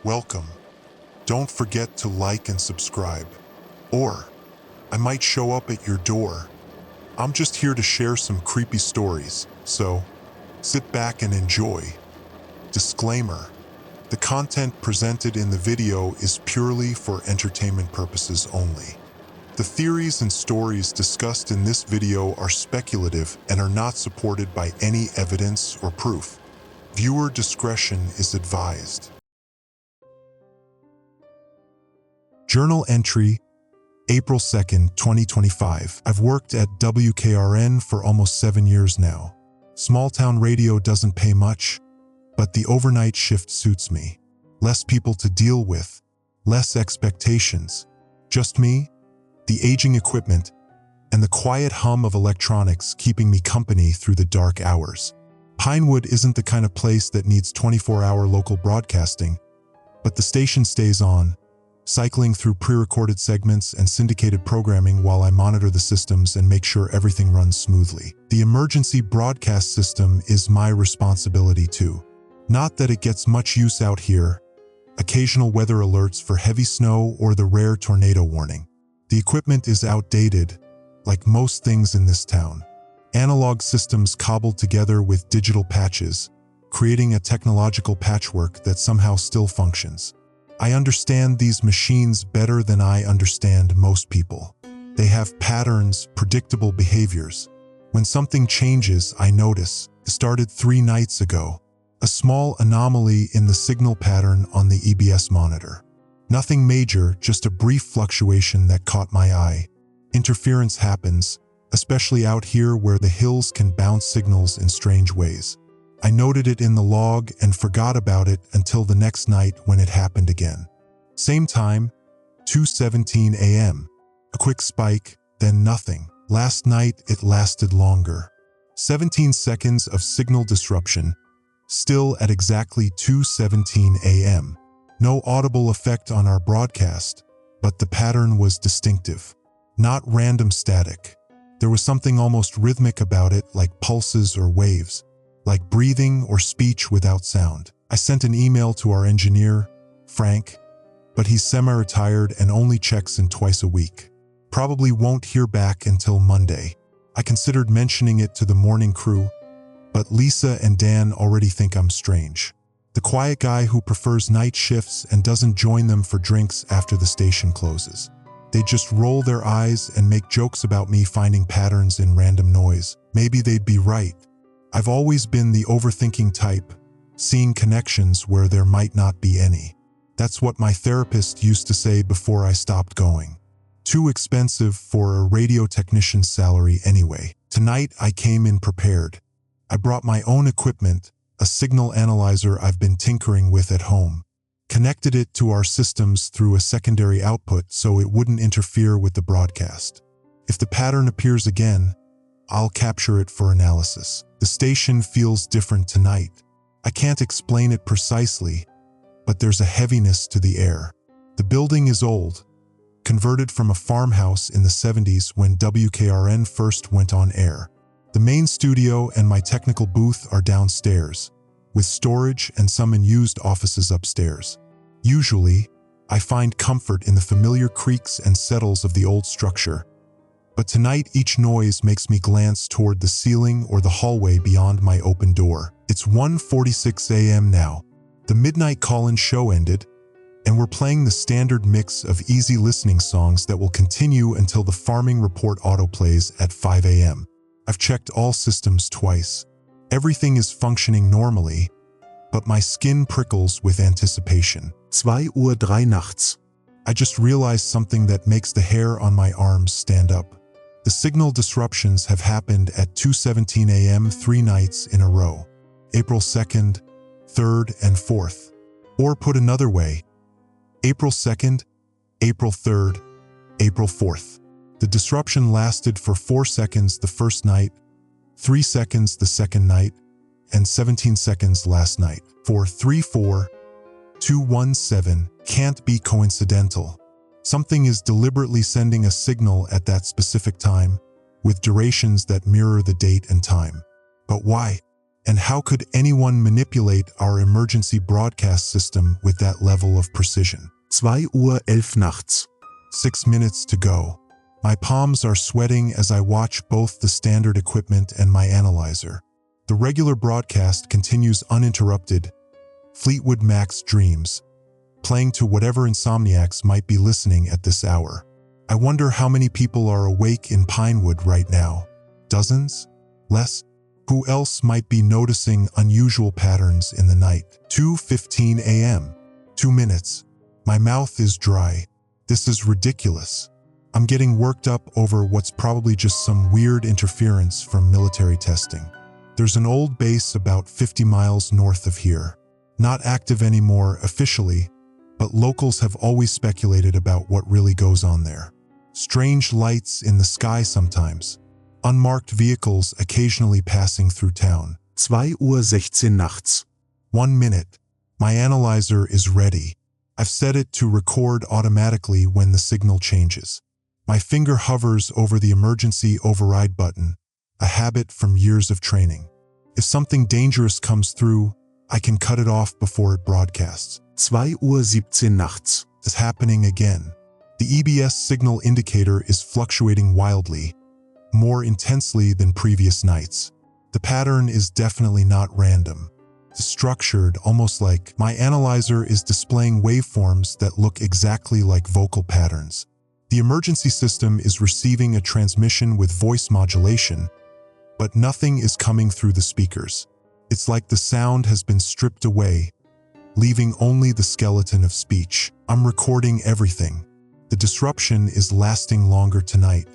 welcome. Don't forget to like and subscribe. Or, I might show up at your door. I'm just here to share some creepy stories, so sit back and enjoy. Disclaimer: the content presented in the video is purely for entertainment purposes only. The theories and stories discussed in this video are speculative and are not supported by any evidence or proof. Viewer discretion is advised. Journal entry, April 2nd, 2025. I've worked at WKRN for almost 7 years now. Small-town radio doesn't pay much, but the overnight shift suits me. Less people to deal with, less expectations. Just me, the aging equipment, and the quiet hum of electronics keeping me company through the dark hours. Pinewood isn't the kind of place that needs 24-hour local broadcasting, but the station stays on, cycling through pre-recorded segments and syndicated programming while I monitor the systems and make sure everything runs smoothly. The emergency broadcast system is my responsibility too. Not that it gets much use out here, occasional weather alerts for heavy snow or the rare tornado warning. The equipment is outdated, like most things in this town. Analog systems cobbled together with digital patches, creating a technological patchwork that somehow still functions. I understand these machines better than I understand most people. They have patterns, predictable behaviors. When something changes, I notice. It started 3 nights ago. A small anomaly in the signal pattern on the EBS monitor. Nothing major, just a brief fluctuation that caught my eye. Interference happens, especially out here where the hills can bounce signals in strange ways. I noted it in the log and forgot about it until the next night when it happened again. Same time, 2:17 a.m. A quick spike, then nothing. Last night it lasted longer. 17 seconds of signal disruption, still at exactly 2:17 a.m. No audible effect on our broadcast, but the pattern was distinctive. Not random static. There was something almost rhythmic about it, like pulses or waves. Like breathing or speech without sound. I sent an email to our engineer, Frank, but he's semi-retired and only checks in twice a week. Probably won't hear back until Monday. I considered mentioning it to the morning crew, but Lisa and Dan already think I'm strange. The quiet guy who prefers night shifts and doesn't join them for drinks after the station closes. They just roll their eyes and make jokes about me finding patterns in random noise. Maybe they'd be right. I've always been the overthinking type, seeing connections where there might not be any. That's what my therapist used to say before I stopped going. Too expensive for a radio technician's salary anyway. Tonight I came in prepared. I brought my own equipment, a signal analyzer I've been tinkering with at home. Connected it to our systems through a secondary output so it wouldn't interfere with the broadcast. If the pattern appears again, I'll capture it for analysis. The station feels different tonight. I can't explain it precisely, but there's a heaviness to the air. The building is old, converted from a farmhouse in the 70s when WKRN first went on air. The main studio and my technical booth are downstairs, with storage and some unused offices upstairs. Usually, I find comfort in the familiar creaks and settles of the old structure. But tonight each noise makes me glance toward the ceiling or the hallway beyond my open door. It's 1:46 a.m. now. The midnight call-in show ended, and we're playing the standard mix of easy listening songs that will continue until the farming report autoplays at 5 a.m. I've checked all systems twice. Everything is functioning normally, but my skin prickles with anticipation. 2:03 nachts. I just realized something that makes the hair on my arms stand up. The signal disruptions have happened at 2:17 a.m. 3 nights in a row. April 2nd, 3rd, and 4th. Or put another way, April 2nd, April 3rd, April 4th. The disruption lasted for 4 seconds the first night, 3 seconds the second night, and 17 seconds last night. 434-217 can't be coincidental. Something is deliberately sending a signal at that specific time, with durations that mirror the date and time. But why? And how could anyone manipulate our emergency broadcast system with that level of precision? 2:11 nachts. 6 minutes to go. My palms are sweating as I watch both the standard equipment and my analyzer. The regular broadcast continues uninterrupted. Fleetwood Mac's Dreams, playing to whatever insomniacs might be listening at this hour. I wonder how many people are awake in Pinewood right now. Dozens? Less? Who else might be noticing unusual patterns in the night? 2:15 a.m. 2 minutes. My mouth is dry. This is ridiculous. I'm getting worked up over what's probably just some weird interference from military testing. There's an old base about 50 miles north of here. Not active anymore officially, but locals have always speculated about what really goes on there. Strange lights in the sky sometimes. Unmarked vehicles occasionally passing through town. 2:16 nachts. 1 minute. My analyzer is ready. I've set it to record automatically when the signal changes. My finger hovers over the emergency override button, a habit from years of training. If something dangerous comes through, I can cut it off before it broadcasts. 2:17 nachts. It's happening again. The EBS signal indicator is fluctuating wildly, more intensely than previous nights. The pattern is definitely not random. It's structured, almost like my analyzer is displaying waveforms that look exactly like vocal patterns. The emergency system is receiving a transmission with voice modulation, but nothing is coming through the speakers. It's like the sound has been stripped away, leaving only the skeleton of speech. I'm recording everything. The disruption is lasting longer tonight.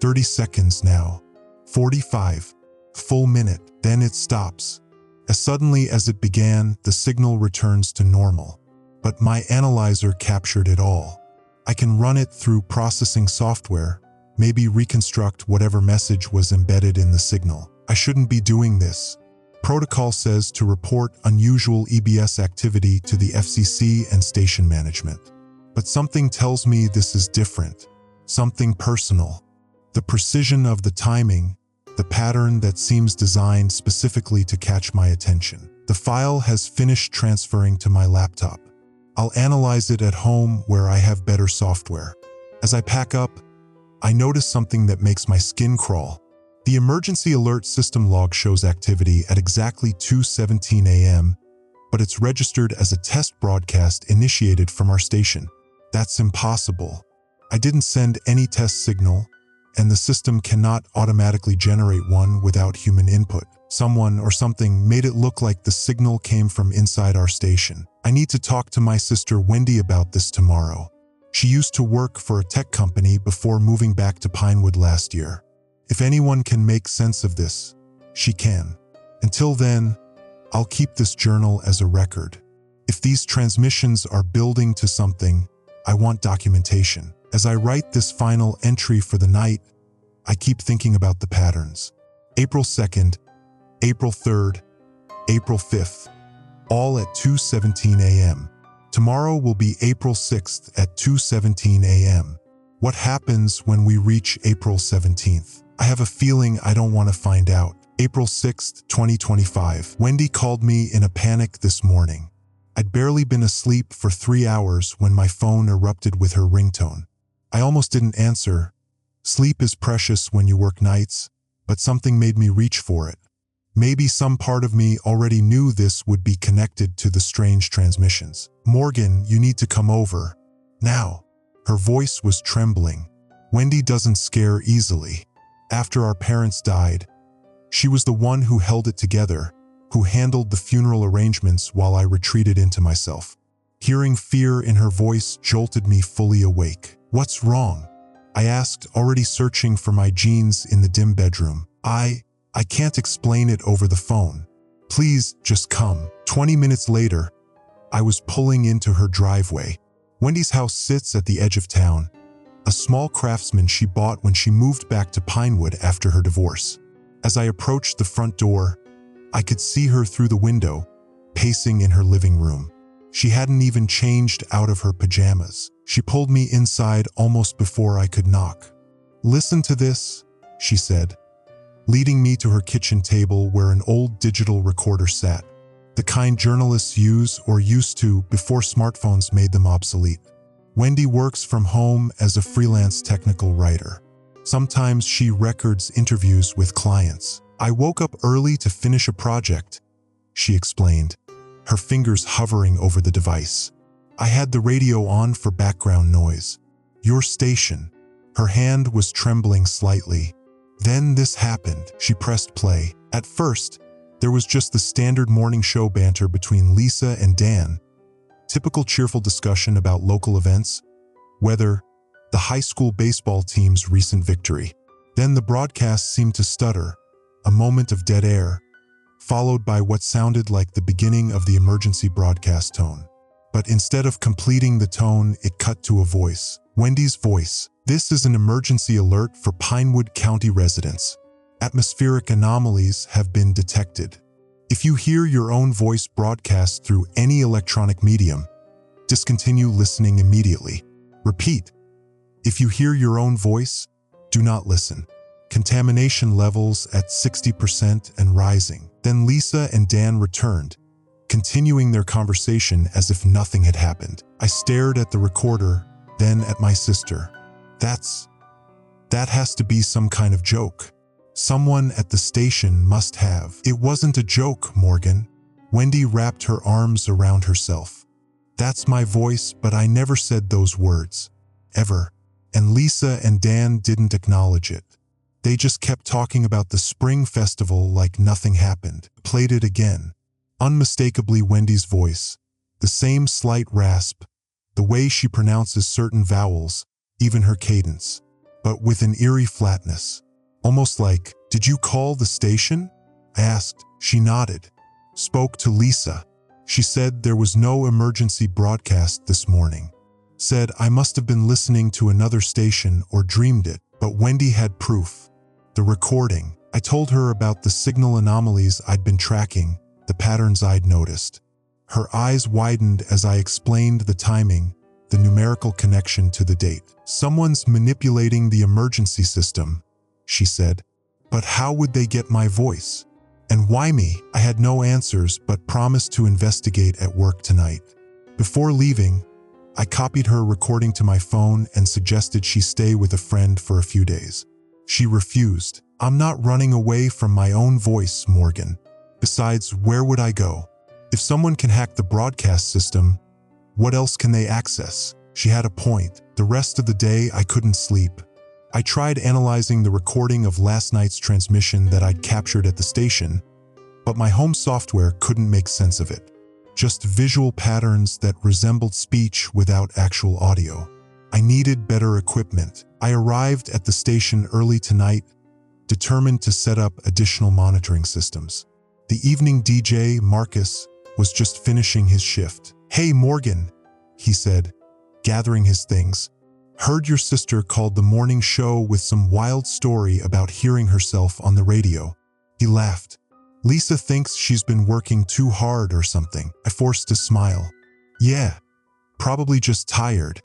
30 seconds now. 45. Full minute. Then it stops. As suddenly as it began, the signal returns to normal. But my analyzer captured it all. I can run it through processing software, maybe reconstruct whatever message was embedded in the signal. I shouldn't be doing this. Protocol says to report unusual EBS activity to the FCC and station management. But something tells me this is different. Something personal. The precision of the timing, the pattern that seems designed specifically to catch my attention. The file has finished transferring to my laptop. I'll analyze it at home where I have better software. As I pack up, I notice something that makes my skin crawl. The emergency alert system log shows activity at exactly 2:17 a.m., but it's registered as a test broadcast initiated from our station. That's impossible. I didn't send any test signal, and the system cannot automatically generate one without human input. Someone or something made it look like the signal came from inside our station. I need to talk to my sister Wendy about this tomorrow. She used to work for a tech company before moving back to Pinewood last year. If anyone can make sense of this, she can. Until then, I'll keep this journal as a record. If these transmissions are building to something, I want documentation. As I write this final entry for the night, I keep thinking about the patterns. April 2nd, April 3rd, April 5th, all at 2:17 a.m. Tomorrow will be April 6th at 2:17 a.m. What happens when we reach April 17th? I have a feeling I don't want to find out. April 6th, 2025. Wendy called me in a panic this morning. I'd barely been asleep for 3 hours when my phone erupted with her ringtone. I almost didn't answer. Sleep is precious when you work nights, but something made me reach for it. Maybe some part of me already knew this would be connected to the strange transmissions. Morgan, you need to come over. Now. Her voice was trembling. Wendy doesn't scare easily. After our parents died, she was the one who held it together, who handled the funeral arrangements while I retreated into myself. Hearing fear in her voice jolted me fully awake. What's wrong? I asked, already searching for my jeans in the dim bedroom. I can't explain it over the phone. Please, just come. 20 minutes later, I was pulling into her driveway. Wendy's house sits at the edge of town, a small craftsman she bought when she moved back to Pinewood after her divorce. As I approached the front door, I could see her through the window, pacing in her living room. She hadn't even changed out of her pajamas. She pulled me inside almost before I could knock. "Listen to this," she said. leading me to her kitchen table where an old digital recorder sat, the kind journalists use or used to before smartphones made them obsolete. Wendy works from home as a freelance technical writer. Sometimes she records interviews with clients. I woke up early to finish a project, she explained, her fingers hovering over the device. I had the radio on for background noise. Your station. Her hand was trembling slightly. Then this happened. She pressed play. At first, there was just the standard morning show banter between Lisa and Dan. Typical cheerful discussion about local events, weather, the high school baseball team's recent victory. Then the broadcast seemed to stutter, a moment of dead air, followed by what sounded like the beginning of the emergency broadcast tone. But instead of completing the tone, it cut to a voice. Wendy's voice. This is an emergency alert for Pinewood County residents. Atmospheric anomalies have been detected. If you hear your own voice broadcast through any electronic medium, discontinue listening immediately. Repeat. If you hear your own voice, do not listen. Contamination levels at 60% and rising. Then Lisa and Dan returned, continuing their conversation as if nothing had happened. I stared at the recorder, then at my sister. That has to be some kind of joke. Someone at the station must have. It wasn't a joke, Morgan. Wendy wrapped her arms around herself. That's my voice, but I never said those words. Ever. And Lisa and Dan didn't acknowledge it. They just kept talking about the spring festival like nothing happened. Played it again. Unmistakably Wendy's voice. The same slight rasp. The way she pronounces certain vowels, even her cadence. But with an eerie flatness. Almost like, did you call the station? I asked. She nodded. Spoke to Lisa. She said there was no emergency broadcast this morning. Said I must have been listening to another station or dreamed it, but Wendy had proof. The recording. I told her about the signal anomalies I'd been tracking, the patterns I'd noticed. Her eyes widened as I explained the timing, the numerical connection to the date. Someone's manipulating the emergency system, she said. But how would they get my voice? And why me? I had no answers but promised to investigate at work tonight. Before leaving, I copied her recording to my phone and suggested she stay with a friend for a few days. She refused. I'm not running away from my own voice, Morgan. Besides, where would I go? If someone can hack the broadcast system, what else can they access? She had a point. The rest of the day, I couldn't sleep. I tried analyzing the recording of last night's transmission that I'd captured at the station, but my home software couldn't make sense of it. Just visual patterns that resembled speech without actual audio. I needed better equipment. I arrived at the station early tonight, determined to set up additional monitoring systems. The evening DJ, Marcus, was just finishing his shift. Hey, Morgan, he said, gathering his things. Heard your sister called the morning show with some wild story about hearing herself on the radio. He laughed. Lisa thinks she's been working too hard or something. I forced a smile. Yeah, probably just tired.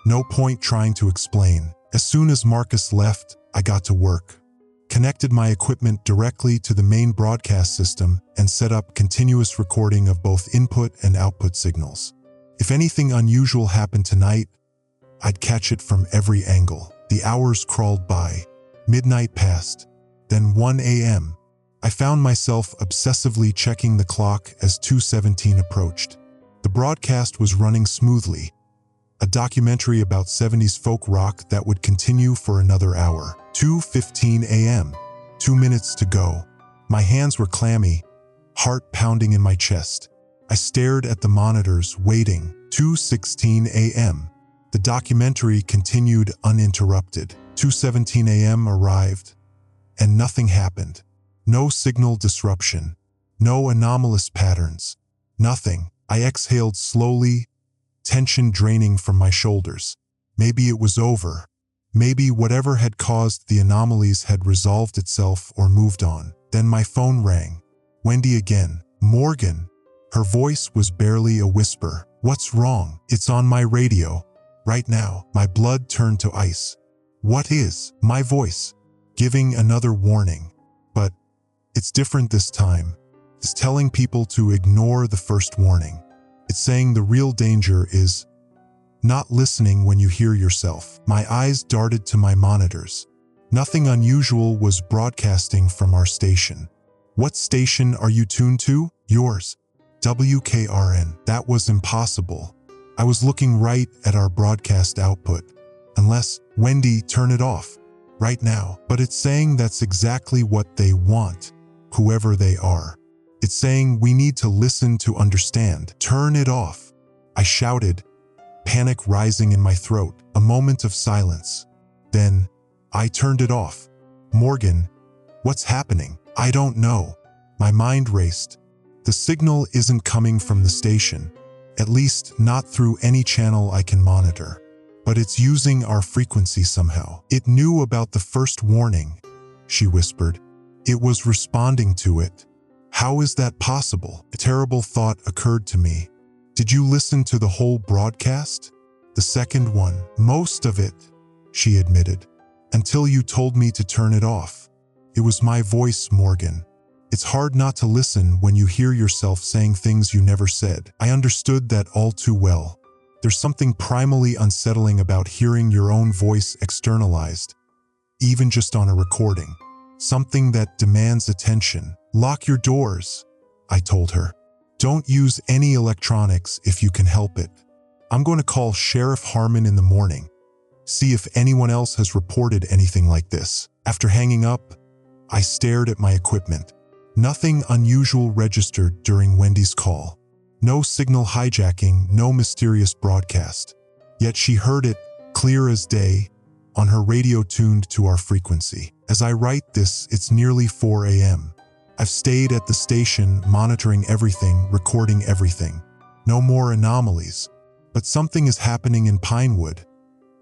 No point trying to explain. As soon as Marcus left, I got to work. Connected my equipment directly to the main broadcast system and set up continuous recording of both input and output signals. If anything unusual happened tonight, I'd catch it from every angle. The hours crawled by. Midnight passed. Then 1 a.m. I found myself obsessively checking the clock as 2:17 approached. The broadcast was running smoothly. A documentary about 70s folk rock that would continue for another hour. 2:15 a.m. 2 minutes to go. My hands were clammy, heart pounding in my chest. I stared at the monitors, waiting. 2:16 a.m. The documentary continued uninterrupted. 2:17 a.m. arrived, and nothing happened. No signal disruption. No anomalous patterns. Nothing. I exhaled slowly, tension draining from my shoulders. Maybe it was over. Maybe whatever had caused the anomalies had resolved itself or moved on. Then my phone rang. Wendy again. Morgan. Her voice was barely a whisper. What's wrong? It's on my radio. Right now. My blood turned to ice. What is? My voice. Giving another warning. It's different this time. It's telling people to ignore the first warning. It's saying the real danger is not listening when you hear yourself. My eyes darted to my monitors. Nothing unusual was broadcasting from our station. What station are you tuned to? Yours. WKRN. That was impossible. I was looking right at our broadcast output. Unless, Wendy, turn it off. Right now. But it's saying that's exactly what they want, whoever they are. It's saying we need to listen to understand. Turn it off. I shouted, panic rising in my throat. A moment of silence. Then, I turned it off. Morgan, what's happening? I don't know. My mind raced. The signal isn't coming from the station, at least not through any channel I can monitor. But it's using our frequency somehow. It knew about the first warning, she whispered. It was responding to it. How is that possible? A terrible thought occurred to me. Did you listen to the whole broadcast? The second one. Most of it, she admitted. Until you told me to turn it off. It was my voice, Morgan. It's hard not to listen when you hear yourself saying things you never said. I understood that all too well. There's something primally unsettling about hearing your own voice externalized, even just on a recording. Something that demands attention. Lock your doors, I told her. Don't use any electronics if you can help it. I'm going to call Sheriff Harmon in the morning. See if anyone else has reported anything like this. After hanging up, I stared at my equipment. Nothing unusual registered during Wendy's call. No signal hijacking, no mysterious broadcast. Yet she heard it, clear as day, on her radio tuned to our frequency. As I write this, it's nearly 4 a.m. I've stayed at the station, monitoring everything, recording everything. No more anomalies. But something is happening in Pinewood.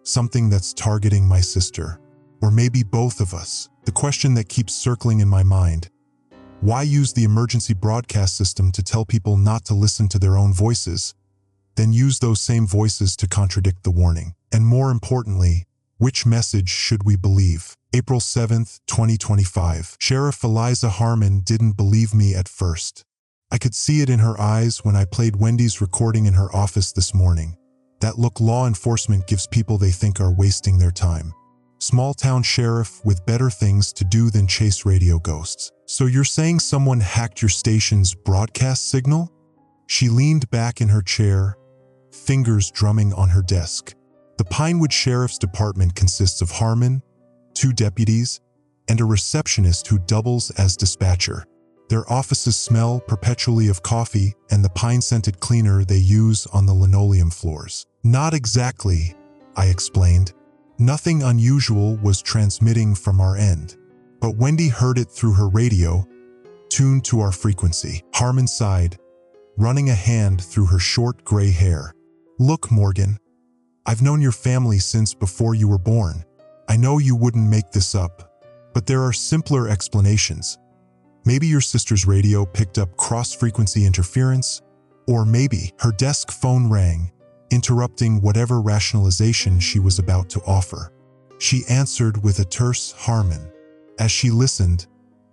Something that's targeting my sister. Or maybe both of us. The question that keeps circling in my mind. Why use the emergency broadcast system to tell people not to listen to their own voices, then use those same voices to contradict the warning? And more importantly, which message should we believe? April 7th, 2025. Sheriff Eliza Harmon didn't believe me at first. I could see it in her eyes when I played Wendy's recording in her office this morning. That look law enforcement gives people they think are wasting their time. Small-town sheriff with better things to do than chase radio ghosts. So you're saying someone hacked your station's broadcast signal? She leaned back in her chair, fingers drumming on her desk. The Pinewood Sheriff's Department consists of Harmon, 2 deputies, and a receptionist who doubles as dispatcher. Their offices smell perpetually of coffee and the pine-scented cleaner they use on the linoleum floors. Not exactly, I explained. Nothing unusual was transmitting from our end, but Wendy heard it through her radio, tuned to our frequency. Harmon sighed, running a hand through her short gray hair. Look, Morgan, I've known your family since before you were born. I know you wouldn't make this up, but there are simpler explanations. Maybe your sister's radio picked up cross-frequency interference, or maybe her desk phone rang, interrupting whatever rationalization she was about to offer. She answered with a terse Harmon. As she listened,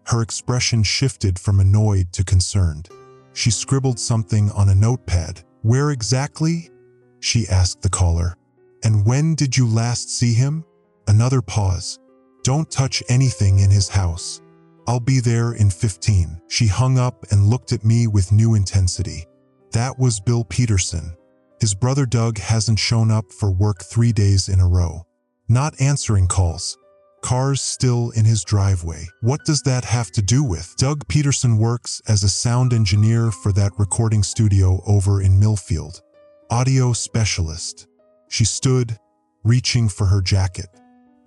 her expression shifted from annoyed to concerned. She scribbled something on a notepad. Where exactly? She asked the caller. And when did you last see him? Another pause. Don't touch anything in his house. I'll be there in 15. She hung up and looked at me with new intensity. That was Bill Peterson. His brother Doug hasn't shown up for work 3 days in a row. Not answering calls. Cars still in his driveway. What does that have to do with? Doug Peterson works as a sound engineer for that recording studio over in Millfield. Audio specialist. She stood, reaching for her jacket.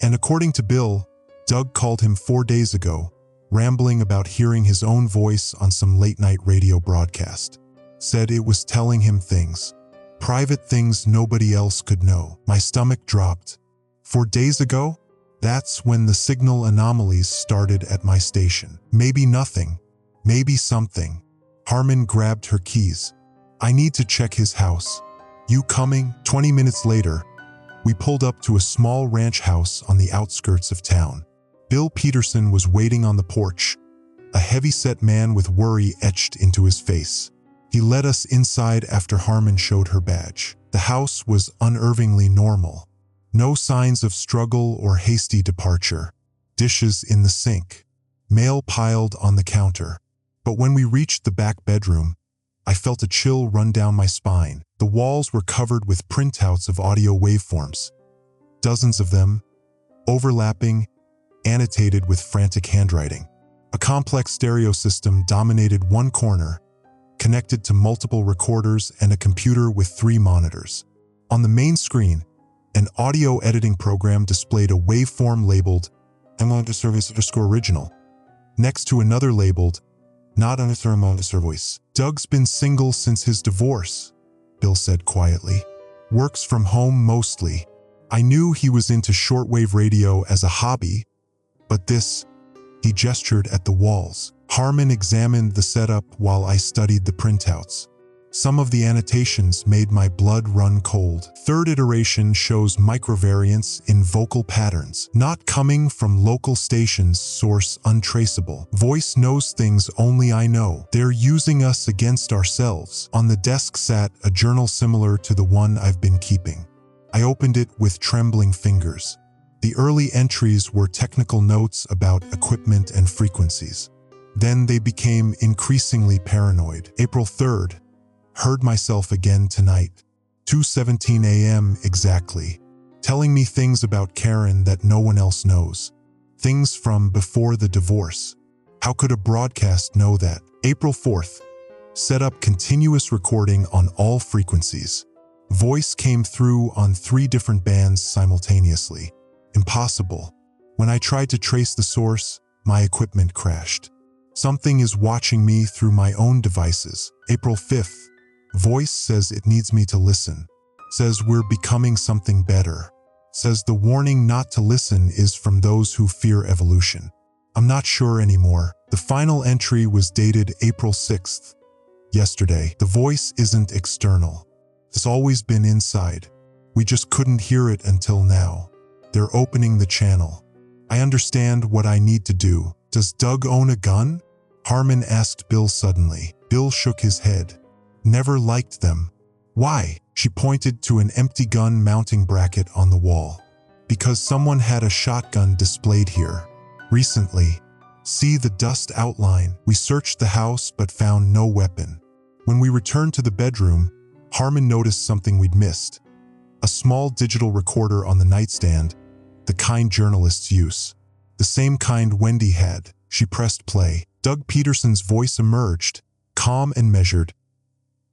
And according to Bill, Doug called him 4 days ago, rambling about hearing his own voice on some late-night radio broadcast. Said it was telling him things. Private things nobody else could know. My stomach dropped. 4 days ago? That's when the signal anomalies started at my station. Maybe nothing. Maybe something. Harmon grabbed her keys. I need to check his house. You coming? 20 minutes later, we pulled up to a small ranch house on the outskirts of town. Bill Peterson was waiting on the porch, a heavy-set man with worry etched into his face. He led us inside after Harmon showed her badge. The house was unnervingly normal. No signs of struggle or hasty departure. Dishes in the sink. Mail piled on the counter. But when we reached the back bedroom, I felt a chill run down my spine. The walls were covered with printouts of audio waveforms. Dozens of them, overlapping, annotated with frantic handwriting. A complex stereo system dominated one corner, connected to multiple recorders and a computer with 3 monitors. On the main screen, an audio editing program displayed a waveform labeled _original, next to another labeled not voice. Doug's been single since his divorce, Bill said quietly. Works from home mostly. I knew he was into shortwave radio as a hobby, but this, he gestured at the walls. Harmon examined the setup while I studied the printouts. Some of the annotations made my blood run cold. Third iteration shows microvariants in vocal patterns, not coming from local stations, source untraceable. Voice knows things only I know. They're using us against ourselves. On the desk sat a journal similar to the one I've been keeping. I opened it with trembling fingers. The early entries were technical notes about equipment and frequencies. Then they became increasingly paranoid. April 3rd. Heard myself again tonight. 2:17 a.m. exactly. Telling me things about Karen that no one else knows. Things from before the divorce. How could a broadcast know that? April 4th. Set up continuous recording on all frequencies. Voice came through on 3 different bands simultaneously. Impossible. When I tried to trace the source, my equipment crashed. Something is watching me through my own devices. April 5th. Voice says it needs me to listen. Says we're becoming something better. Says the warning not to listen is from those who fear evolution. I'm not sure anymore. The final entry was dated April 6th. Yesterday. The voice isn't external. It's always been inside. We just couldn't hear it until now. They're opening the channel. I understand what I need to do. Does Doug own a gun? Harmon asked Bill suddenly. Bill shook his head. Never liked them. Why? She pointed to an empty gun mounting bracket on the wall. Because someone had a shotgun displayed here. Recently. See the dust outline. We searched the house but found no weapon. When we returned to the bedroom, Harmon noticed something we'd missed. A small digital recorder on the nightstand, the kind journalists use. The same kind Wendy had. She pressed play. Doug Peterson's voice emerged, calm and measured.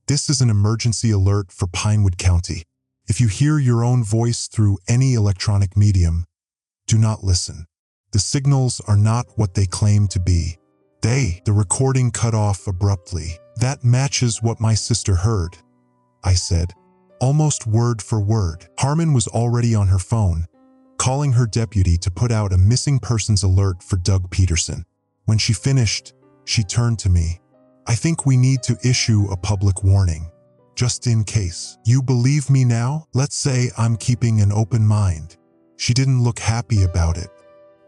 This is an emergency alert for Pinewood County. If you hear your own voice through any electronic medium, do not listen. The signals are not what they claim to be. The recording cut off abruptly. That matches what my sister heard, I said, almost word for word. Harmon was already on her phone, calling her deputy to put out a missing persons alert for Doug Peterson. When she finished, she turned to me. I think we need to issue a public warning, just in case. You believe me now? Let's say I'm keeping an open mind. She didn't look happy about it.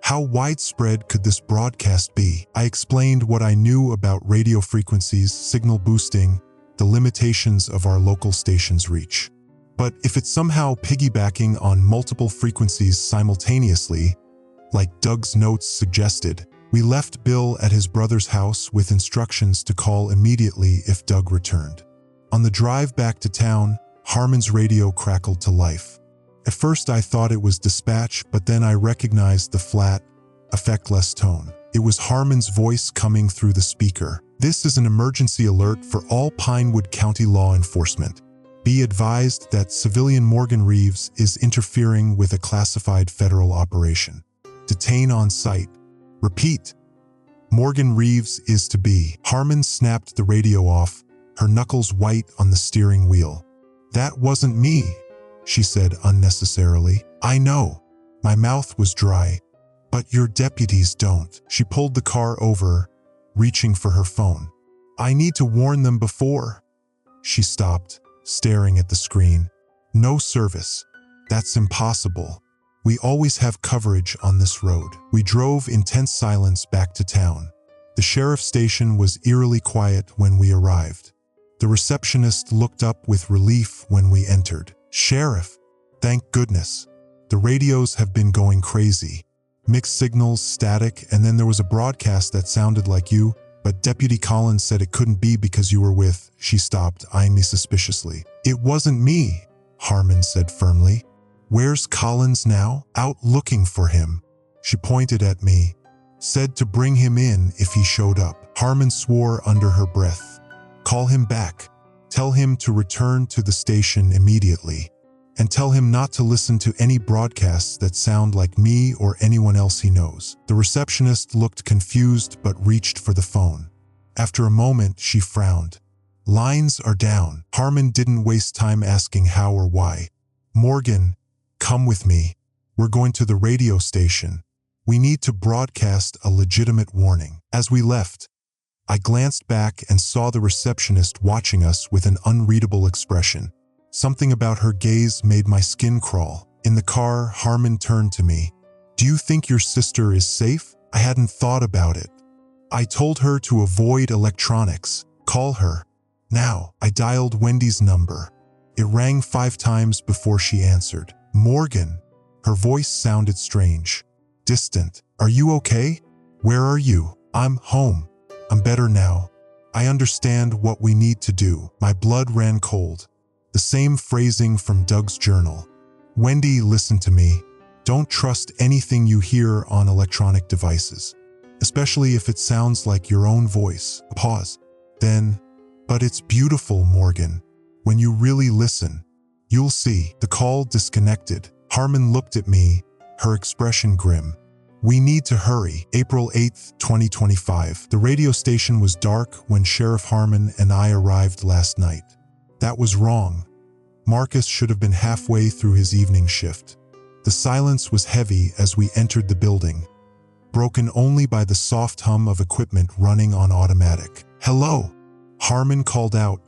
How widespread could this broadcast be? I explained what I knew about radio frequencies, signal boosting, the limitations of our local station's reach. But if it's somehow piggybacking on multiple frequencies simultaneously, like Doug's notes suggested, we left Bill at his brother's house with instructions to call immediately if Doug returned. On the drive back to town, Harmon's radio crackled to life. At first I thought it was dispatch, but then I recognized the flat, affectless tone. It was Harmon's voice coming through the speaker. This is an emergency alert for all Pinewood County law enforcement. Be advised that civilian Morgan Reeves is interfering with a classified federal operation. Detain on site. Repeat. Morgan Reeves is to be. Harmon snapped the radio off, her knuckles white on the steering wheel. That wasn't me, she said unnecessarily. I know. My mouth was dry. But your deputies don't. She pulled the car over, reaching for her phone. I need to warn them before. She stopped, staring at the screen. No service. That's impossible. We always have coverage on this road. We drove in tense silence back to town. The sheriff station was eerily quiet when we arrived. The receptionist looked up with relief when we entered. "Sheriff, thank goodness. The radios have been going crazy. Mixed signals, static, and then there was a broadcast that sounded like you, but Deputy Collins said it couldn't be because you were with—" She stopped, eyeing me suspiciously. "It wasn't me," Harmon said firmly. "Where's Collins now?" "Out looking for him." She pointed at me. "Said to bring him in if he showed up." Harmon swore under her breath. "Call him back. Tell him to return to the station immediately. And tell him not to listen to any broadcasts that sound like me or anyone else he knows." The receptionist looked confused but reached for the phone. After a moment, she frowned. "Lines are down." Harmon didn't waste time asking how or why. "Morgan, come with me. We're going to the radio station. We need to broadcast a legitimate warning." As we left, I glanced back and saw the receptionist watching us with an unreadable expression. Something about her gaze made my skin crawl. In the car, Harmon turned to me. "Do you think your sister is safe?" I hadn't thought about it. "I told her to avoid electronics. Call her now." I dialed Wendy's number. It rang 5 times before she answered. "Morgan." Her voice sounded strange, distant. "Are you okay? Where are you?" "I'm home. I'm better now. I understand what we need to do." My blood ran cold. The same phrasing from Doug's journal. "Wendy, listen to me. Don't trust anything you hear on electronic devices, especially if it sounds like your own voice." A pause. Then, "But it's beautiful, Morgan. When you really listen, you'll see." The call disconnected. Harmon looked at me, her expression grim. "We need to hurry." April 8th, 2025. The radio station was dark when Sheriff Harmon and I arrived last night. That was wrong. Marcus should have been halfway through his evening shift. The silence was heavy as we entered the building, broken only by the soft hum of equipment running on automatic. "Hello," Harmon called out,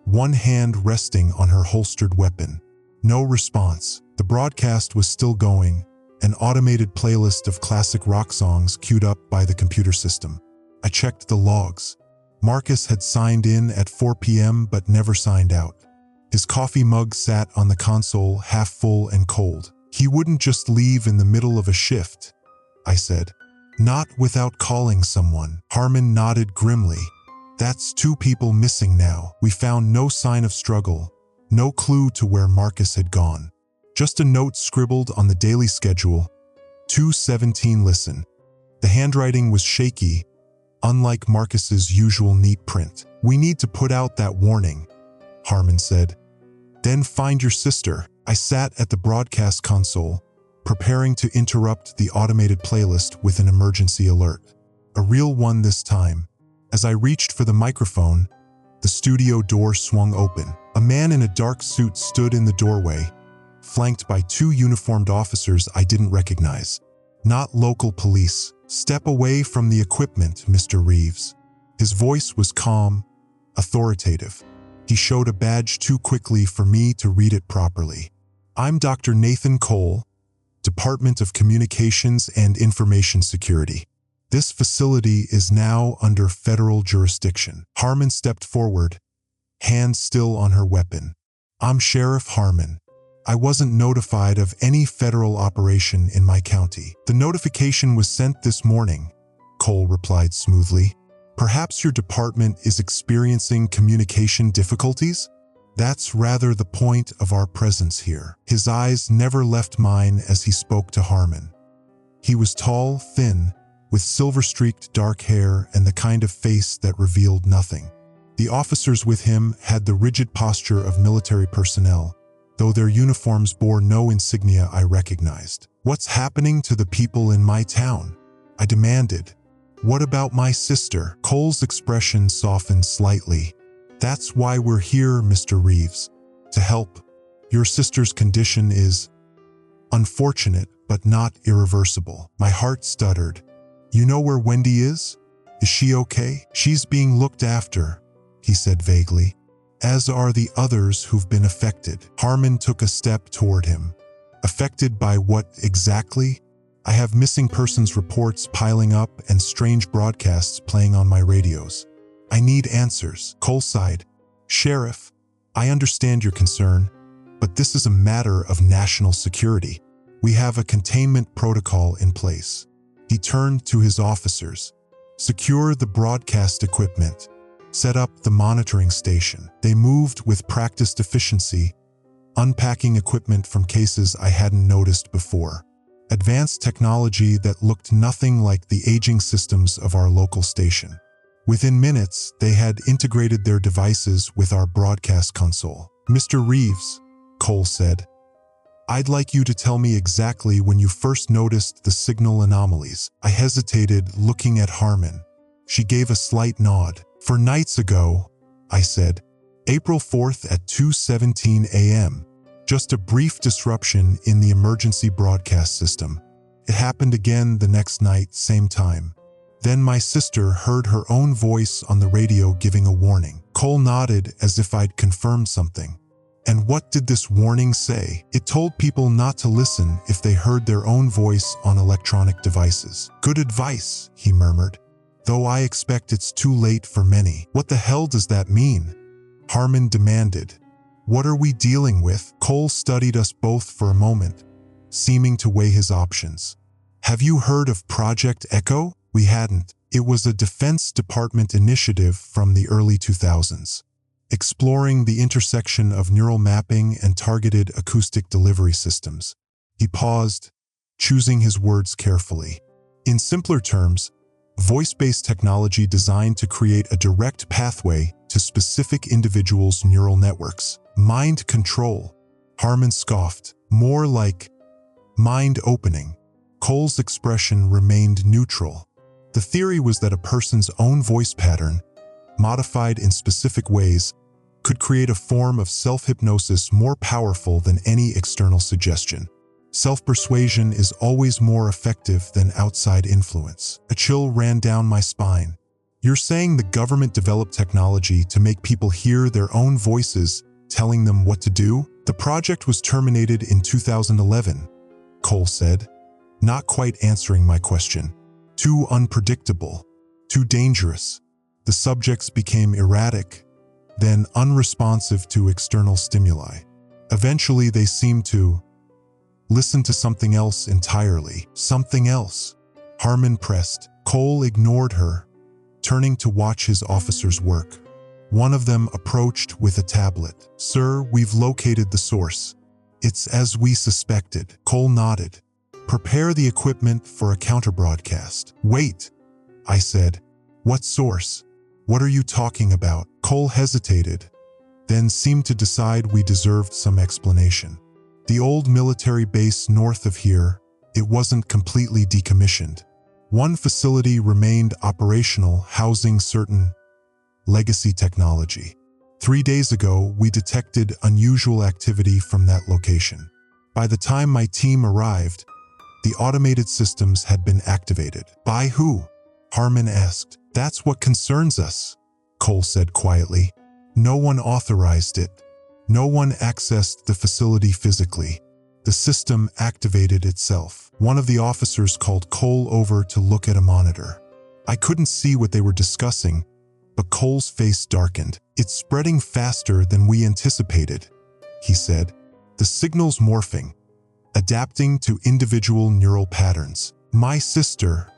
one hand resting on her holstered weapon. No response. The broadcast was still going, an automated playlist of classic rock songs queued up by the computer system. I checked the logs. Marcus had signed in at 4 p.m. but never signed out. His coffee mug sat on the console, half full and cold. "He wouldn't just leave in the middle of a shift," I said. "Not without calling someone." Harmon nodded grimly. "That's 2 people missing now." We found no sign of struggle, no clue to where Marcus had gone. Just a note scribbled on the daily schedule. 2:17 listen. The handwriting was shaky, unlike Marcus's usual neat print. "We need to put out that warning," Harmon said. "Then find your sister." I sat at the broadcast console, preparing to interrupt the automated playlist with an emergency alert. A real one this time. As I reached for the microphone, the studio door swung open. A man in a dark suit stood in the doorway, flanked by 2 uniformed officers I didn't recognize. "Not local police. Step away from the equipment, Mr. Reeves." His voice was calm, authoritative. He showed a badge too quickly for me to read it properly. "I'm Dr. Nathan Cole, Department of Communications and Information Security. This facility is now under federal jurisdiction." Harmon stepped forward, hand still on her weapon. "I'm Sheriff Harmon. I wasn't notified of any federal operation in my county." "The notification was sent this morning," Cole replied smoothly. "Perhaps your department is experiencing communication difficulties? That's rather the point of our presence here." His eyes never left mine as he spoke to Harmon. He was tall, thin, with silver-streaked dark hair and the kind of face that revealed nothing. The officers with him had the rigid posture of military personnel, though their uniforms bore no insignia I recognized. "What's happening to the people in my town?" I demanded. "What about my sister?" Cole's expression softened slightly. "That's why we're here, Mr. Reeves. To help. Your sister's condition is unfortunate, but not irreversible." My heart stuttered. "You know where Wendy is? Is she okay?" "She's being looked after," he said vaguely, "as are the others who've been affected." Harmon took a step toward him. "Affected by what exactly?" I have missing persons reports piling up and strange broadcasts playing on my radios. I need answers. Cole sighed. Sheriff, I understand your concern, but this is a matter of national security. We have a containment protocol in place. He turned to his officers. Secure the broadcast equipment. Set up the monitoring station. They moved with practiced efficiency, unpacking equipment from cases I hadn't noticed before. Advanced technology that looked nothing like the aging systems of our local station. Within minutes, they had integrated their devices with our broadcast console. Mr. Reeves, Cole said, I'd like you to tell me exactly when you first noticed the signal anomalies. I hesitated, looking at Harmon. She gave a slight nod. 4 nights ago, I said. April 4th at 2:17 a.m. Just a brief disruption in the emergency broadcast system. It happened again the next night, same time. Then my sister heard her own voice on the radio giving a warning. Cole nodded as if I'd confirmed something. And what did this warning say? It told people not to listen if they heard their own voice on electronic devices. Good advice, he murmured. Though I expect it's too late for many. What the hell does that mean? Harmon demanded. What are we dealing with? Cole studied us both for a moment, seeming to weigh his options. Have you heard of Project Echo? We hadn't. It was a Defense Department initiative from the early 2000s, exploring the intersection of neural mapping and targeted acoustic delivery systems. He paused, choosing his words carefully. In simpler terms, voice-based technology designed to create a direct pathway to specific individuals' neural networks. Mind control. Harmon scoffed. More like mind-opening. Cole's expression remained neutral. The theory was that a person's own voice pattern, modified in specific ways, could create a form of self-hypnosis more powerful than any external suggestion. Self-persuasion is always more effective than outside influence. A chill ran down my spine. You're saying the government developed technology to make people hear their own voices telling them what to do? The project was terminated in 2011, Cole said, not quite answering my question. Too unpredictable, too dangerous. The subjects became erratic, then unresponsive to external stimuli. Eventually, they seemed to listen to something else entirely. Something else. Harmon pressed. Cole ignored her, turning to watch his officers work. One of them approached with a tablet. Sir, we've located the source. It's as we suspected. Cole nodded. Prepare the equipment for a counter-broadcast. Wait, I said. What source? What are you talking about? Cole hesitated, then seemed to decide we deserved some explanation. The old military base north of here, it wasn't completely decommissioned. One facility remained operational, housing certain legacy technology. 3 days ago, we detected unusual activity from that location. By the time my team arrived, the automated systems had been activated. By who? Harmon asked. That's what concerns us, Cole said quietly. No one authorized it. No one accessed the facility physically. The system activated itself. One of the officers called Cole over to look at a monitor. I couldn't see what they were discussing, but Cole's face darkened. It's spreading faster than we anticipated, he said. The signal's morphing, adapting to individual neural patterns. My sister,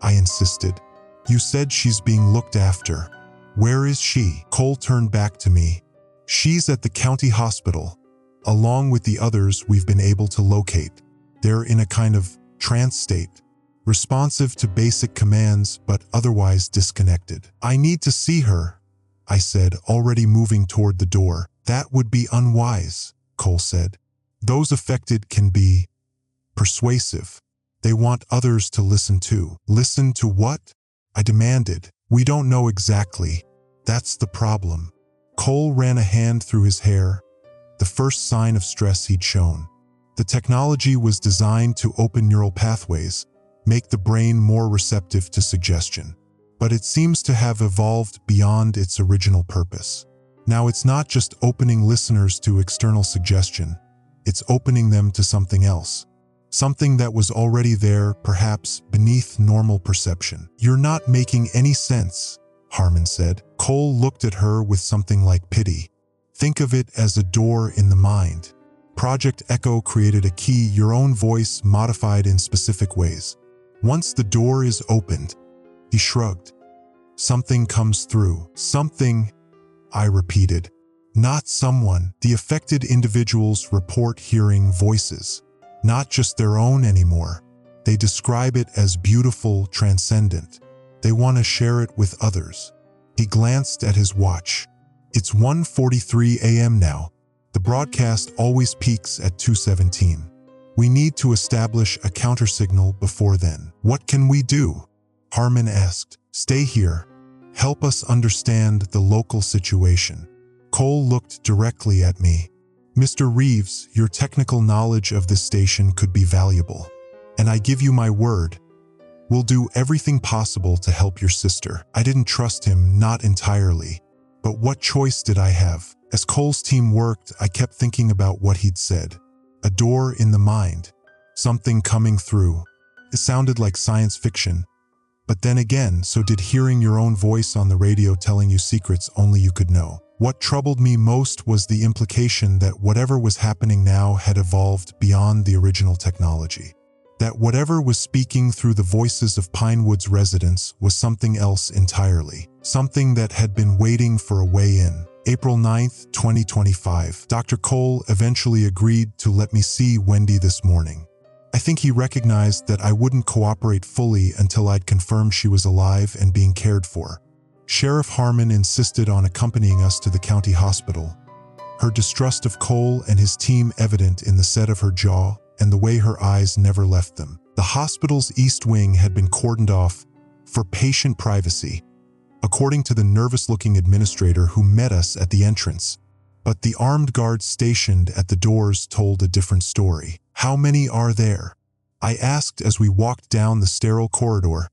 I insisted. You said she's being looked after. Where is she? Cole turned back to me. She's at the county hospital, along with the others we've been able to locate. They're in a kind of trance state, responsive to basic commands but otherwise disconnected. I need to see her, I said, already moving toward the door. That would be unwise, Cole said. Those affected can be persuasive. They want others to listen to. Listen to what? I demanded. We don't know exactly. That's the problem. Cole ran a hand through his hair, the first sign of stress he'd shown. The technology was designed to open neural pathways, make the brain more receptive to suggestion. But it seems to have evolved beyond its original purpose. Now it's not just opening listeners to external suggestion, it's opening them to something else. Something that was already there, perhaps beneath normal perception. "You're not making any sense," Harmon said. Cole looked at her with something like pity. "Think of it as a door in the mind. Project Echo created a key, your own voice modified in specific ways. Once the door is opened," he shrugged, "something comes through." "Something," I repeated. "Not someone." The affected individuals report hearing voices, not just their own anymore. They describe it as beautiful, transcendent. They want to share it with others. He glanced at his watch. "It's 1:43 a.m. now. The broadcast always peaks at 2:17. We need to establish a countersignal before then." "What can we do?" Harmon asked. "Stay here. Help us understand the local situation." Cole looked directly at me. "Mr. Reeves, your technical knowledge of this station could be valuable. And I give you my word, we'll do everything possible to help your sister." I didn't trust him, not entirely. But what choice did I have? As Cole's team worked, I kept thinking about what he'd said. A door in the mind. Something coming through. It sounded like science fiction. But then again, so did hearing your own voice on the radio telling you secrets only you could know. What troubled me most was the implication that whatever was happening now had evolved beyond the original technology. That whatever was speaking through the voices of Pinewood's residents was something else entirely. Something that had been waiting for a way in. April 9th, 2025. Dr. Cole eventually agreed to let me see Wendy this morning. I think he recognized that I wouldn't cooperate fully until I'd confirmed she was alive and being cared for. Sheriff Harmon insisted on accompanying us to the county hospital. Her distrust of Cole and his team evident in the set of her jaw and the way her eyes never left them. The hospital's east wing had been cordoned off for patient privacy, according to the nervous-looking administrator who met us at the entrance. But the armed guards stationed at the doors told a different story. "How many are there?" I asked as we walked down the sterile corridor,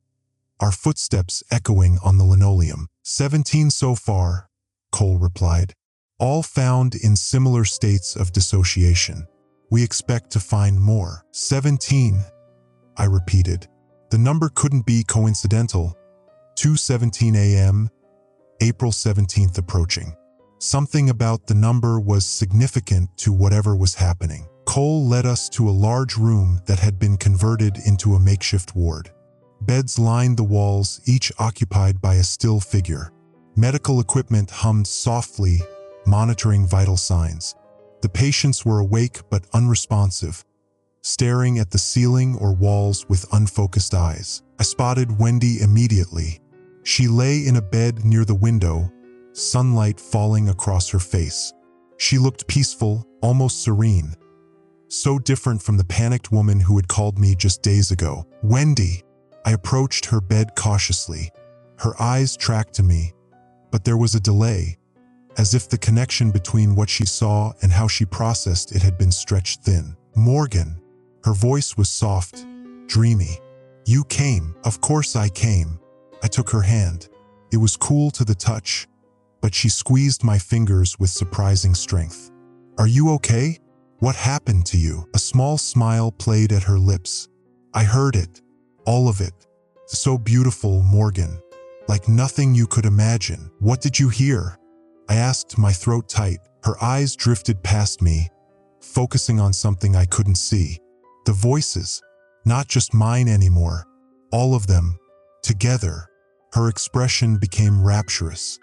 our footsteps echoing on the linoleum. 17 so far," Cole replied. "All found in similar states of dissociation. We expect to find more." 17, I repeated. The number couldn't be coincidental. 2:17 a.m., April 17th approaching. Something about the number was significant to whatever was happening. Cole led us to a large room that had been converted into a makeshift ward. Beds lined the walls, each occupied by a still figure. Medical equipment hummed softly, monitoring vital signs. The patients were awake but unresponsive, staring at the ceiling or walls with unfocused eyes. I spotted Wendy immediately. She lay in a bed near the window, sunlight falling across her face. She looked peaceful, almost serene. So different from the panicked woman who had called me just days ago. "Wendy!" I approached her bed cautiously. Her eyes tracked to me, but there was a delay, as if the connection between what she saw and how she processed it had been stretched thin. "Morgan." Her voice was soft, dreamy. "You came." "Of course I came." I took her hand. It was cool to the touch, but she squeezed my fingers with surprising strength. "Are you okay? What happened to you?" A small smile played at her lips. "I heard it. All of it. So beautiful, Morgan. Like nothing you could imagine." "What did you hear?" I asked, my throat tight. Her eyes drifted past me, focusing on something I couldn't see. The voices. Not just mine anymore. All of them. Together. Her expression became rapturous.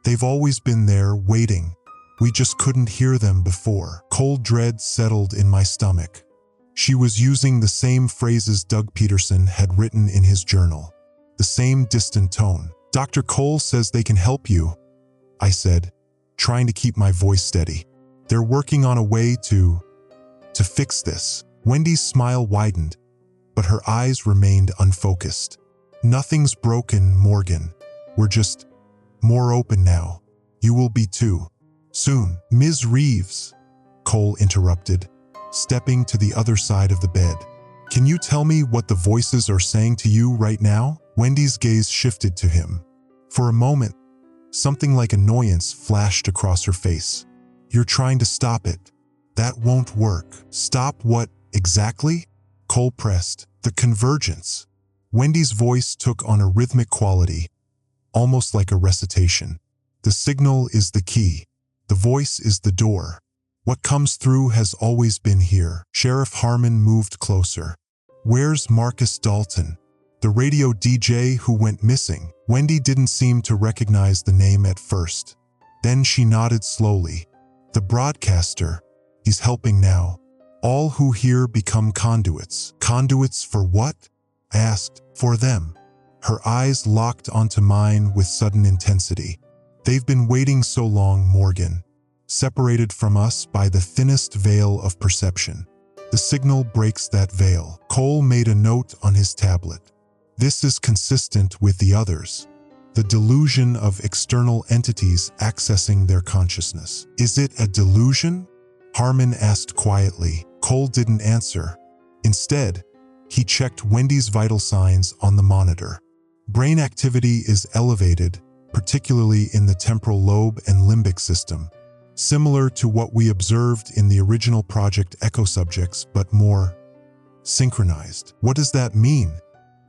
"They've always been there, waiting. We just couldn't hear them before." Cold dread settled in my stomach. She was using the same phrases Doug Peterson had written in his journal. The same distant tone. "Dr. Cole says they can help you," I said, trying to keep my voice steady. "They're working on a way to fix this." Wendy's smile widened, but her eyes remained unfocused. "Nothing's broken, Morgan. We're just more open now. You will be too. Soon." "Ms. Reeves," Cole interrupted, stepping to the other side of the bed. "Can you tell me what the voices are saying to you right now?" Wendy's gaze shifted to him. For a moment, something like annoyance flashed across her face. "You're trying to stop it. That won't work." "Stop what, exactly?" Cole pressed. The convergence. Wendy's voice took on a rhythmic quality, almost like a recitation. The signal is the key. The voice is the door. What comes through has always been here. Sheriff Harmon moved closer. Where's Marcus Dalton? The radio DJ who went missing. Wendy didn't seem to recognize the name at first. Then she nodded slowly. The broadcaster. He's helping now. All who hear become conduits. Conduits for what? I asked. For them. Her eyes locked onto mine with sudden intensity. They've been waiting so long, Morgan. Separated from us by the thinnest veil of perception. The signal breaks that veil. Cole made a note on his tablet. This is consistent with the others. The delusion of external entities accessing their consciousness. Is it a delusion? Harmon asked quietly. Cole didn't answer. Instead, he checked Wendy's vital signs on the monitor. Brain activity is elevated, particularly in the temporal lobe and limbic system. Similar to what we observed in the original Project Echo subjects, but more synchronized. What does that mean?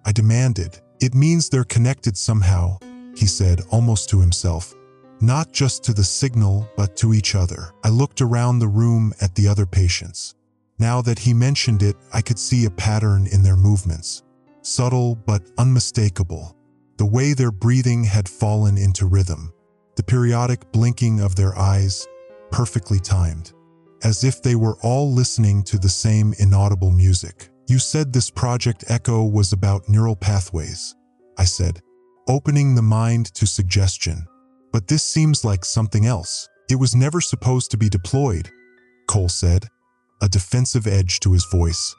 I demanded. It means they're connected somehow, he said, almost to himself. Not just to the signal, but to each other. I looked around the room at the other patients. Now that he mentioned it, I could see a pattern in their movements. Subtle but unmistakable. The way their breathing had fallen into rhythm. The periodic blinking of their eyes, perfectly timed. As if they were all listening to the same inaudible music. You said this Project Echo was about neural pathways, I said, opening the mind to suggestion. But this seems like something else. It was never supposed to be deployed, Cole said, a defensive edge to his voice.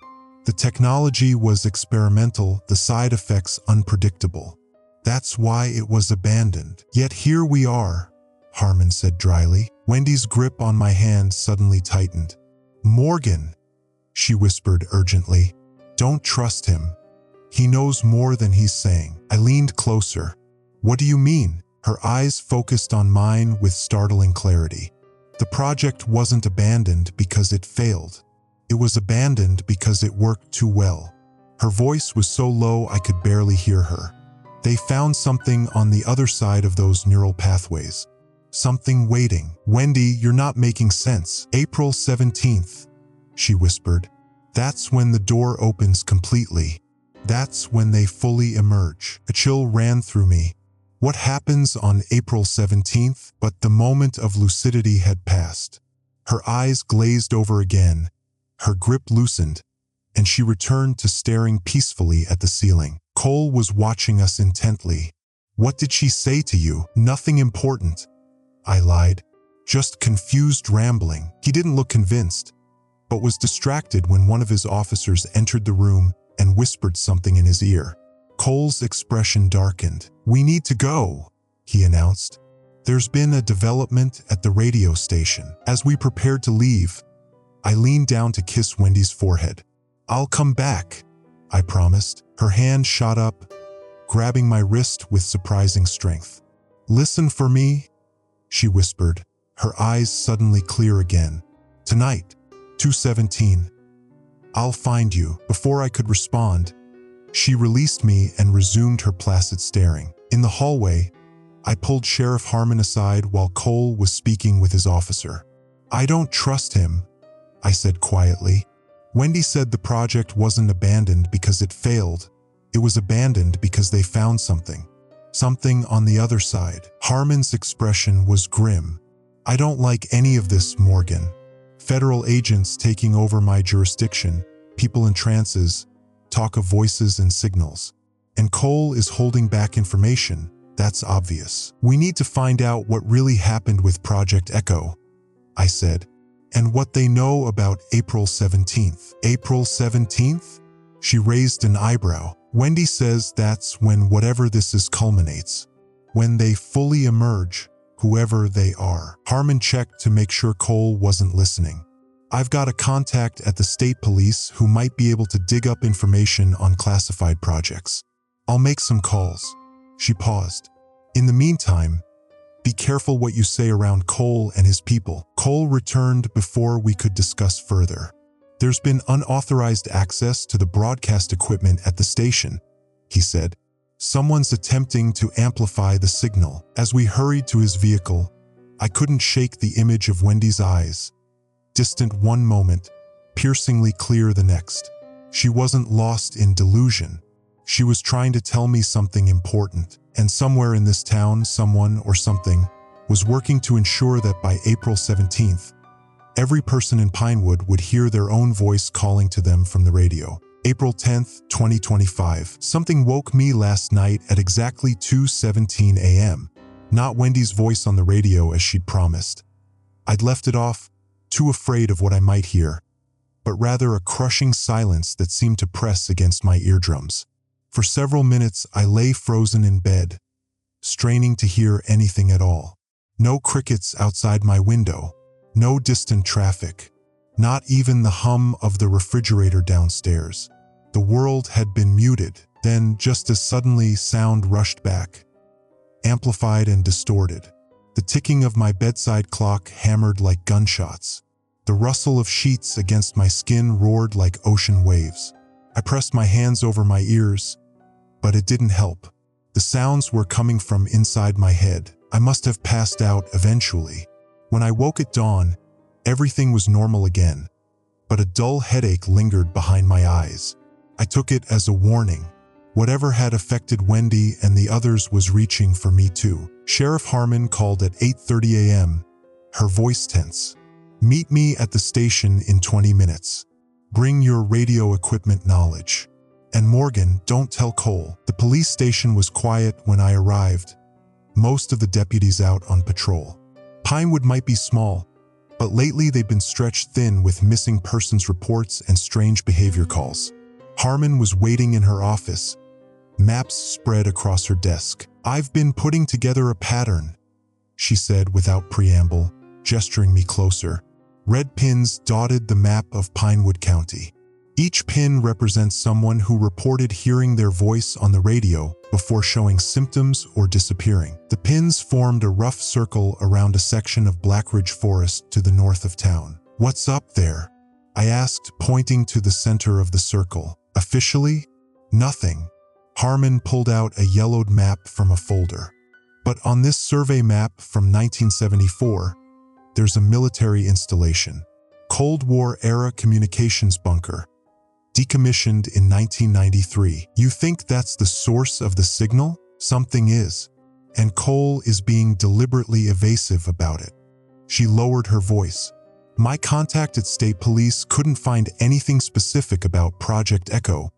The technology was experimental, the side effects unpredictable. That's why it was abandoned. Yet here we are, Harmon said dryly. Wendy's grip on my hand suddenly tightened. Morgan, she whispered urgently. Don't trust him. He knows more than he's saying. I leaned closer. What do you mean? Her eyes focused on mine with startling clarity. The project wasn't abandoned because it failed. It was abandoned because it worked too well. Her voice was so low I could barely hear her. They found something on the other side of those neural pathways. Something waiting. Wendy, you're not making sense. April 17th, she whispered. That's when the door opens completely. That's when they fully emerge. A chill ran through me. What happens on April 17th? But the moment of lucidity had passed. Her eyes glazed over again, her grip loosened, and she returned to staring peacefully at the ceiling. Cole was watching us intently. What did she say to you? Nothing important, I lied. Just confused rambling. He didn't look convinced, but was distracted when one of his officers entered the room and whispered something in his ear. Cole's expression darkened. We need to go, he announced. There's been a development at the radio station. As we prepared to leave, I leaned down to kiss Wendy's forehead. I'll come back, I promised. Her hand shot up, grabbing my wrist with surprising strength. Listen for me, she whispered, her eyes suddenly clear again. Tonight, 2:17. I'll find you. Before I could respond, she released me and resumed her placid staring. In the hallway, I pulled Sheriff Harmon aside while Cole was speaking with his officer. I don't trust him, I said quietly. Wendy said the project wasn't abandoned because it failed. It was abandoned because they found something. Something on the other side. Harmon's expression was grim. I don't like any of this, Morgan. Federal agents taking over my jurisdiction, people in trances, talk of voices and signals. And Cole is holding back information. That's obvious. We need to find out what really happened with Project Echo, I said, and what they know about April 17th. April 17th? She raised an eyebrow. Wendy says that's when whatever this is culminates. When they fully emerge, whoever they are. Harmon checked to make sure Cole wasn't listening. I've got a contact at the state police who might be able to dig up information on classified projects. I'll make some calls. She paused. In the meantime, be careful what you say around Cole and his people. Cole returned before we could discuss further. "There's been unauthorized access to the broadcast equipment at the station," he said. "Someone's attempting to amplify the signal." As we hurried to his vehicle, I couldn't shake the image of Wendy's eyes. Distant one moment, piercingly clear the next. She wasn't lost in delusion. She was trying to tell me something important, and somewhere in this town, someone or something was working to ensure that by April 17th, every person in Pinewood would hear their own voice calling to them from the radio. April 10th, 2025. Something woke me last night at exactly 2:17 a.m. Not Wendy's voice on the radio as she'd promised. I'd left it off, too afraid of what I might hear, but rather a crushing silence that seemed to press against my eardrums. For several minutes, I lay frozen in bed, straining to hear anything at all. No crickets outside my window, no distant traffic, not even the hum of the refrigerator downstairs. The world had been muted, then just as suddenly sound rushed back, amplified and distorted. The ticking of my bedside clock hammered like gunshots. The rustle of sheets against my skin roared like ocean waves. I pressed my hands over my ears, but it didn't help. The sounds were coming from inside my head. I must have passed out eventually. When I woke at dawn, everything was normal again, but a dull headache lingered behind my eyes. I took it as a warning. Whatever had affected Wendy and the others was reaching for me too. Sheriff Harmon called at 8:30 a.m., her voice tense. "Meet me at the station in 20 minutes. Bring your radio equipment knowledge. And Morgan, don't tell Cole." The police station was quiet when I arrived, most of the deputies out on patrol. Pinewood might be small, but lately they'd been stretched thin with missing persons reports and strange behavior calls. Harmon was waiting in her office, maps spread across her desk. "I've been putting together a pattern," she said without preamble, gesturing me closer. Red pins dotted the map of Pinewood County. Each pin represents someone who reported hearing their voice on the radio before showing symptoms or disappearing. The pins formed a rough circle around a section of Blackridge Forest to the north of town. "What's up there?" I asked, pointing to the center of the circle. "Officially, nothing." Harmon pulled out a yellowed map from a folder. "But on this survey map from 1974, there's a military installation. Cold War-era communications bunker. Decommissioned in 1993. You think that's the source of the signal? Something is. And Cole is being deliberately evasive about it." She lowered her voice. "My contact at State Police couldn't find anything specific about Project Echo,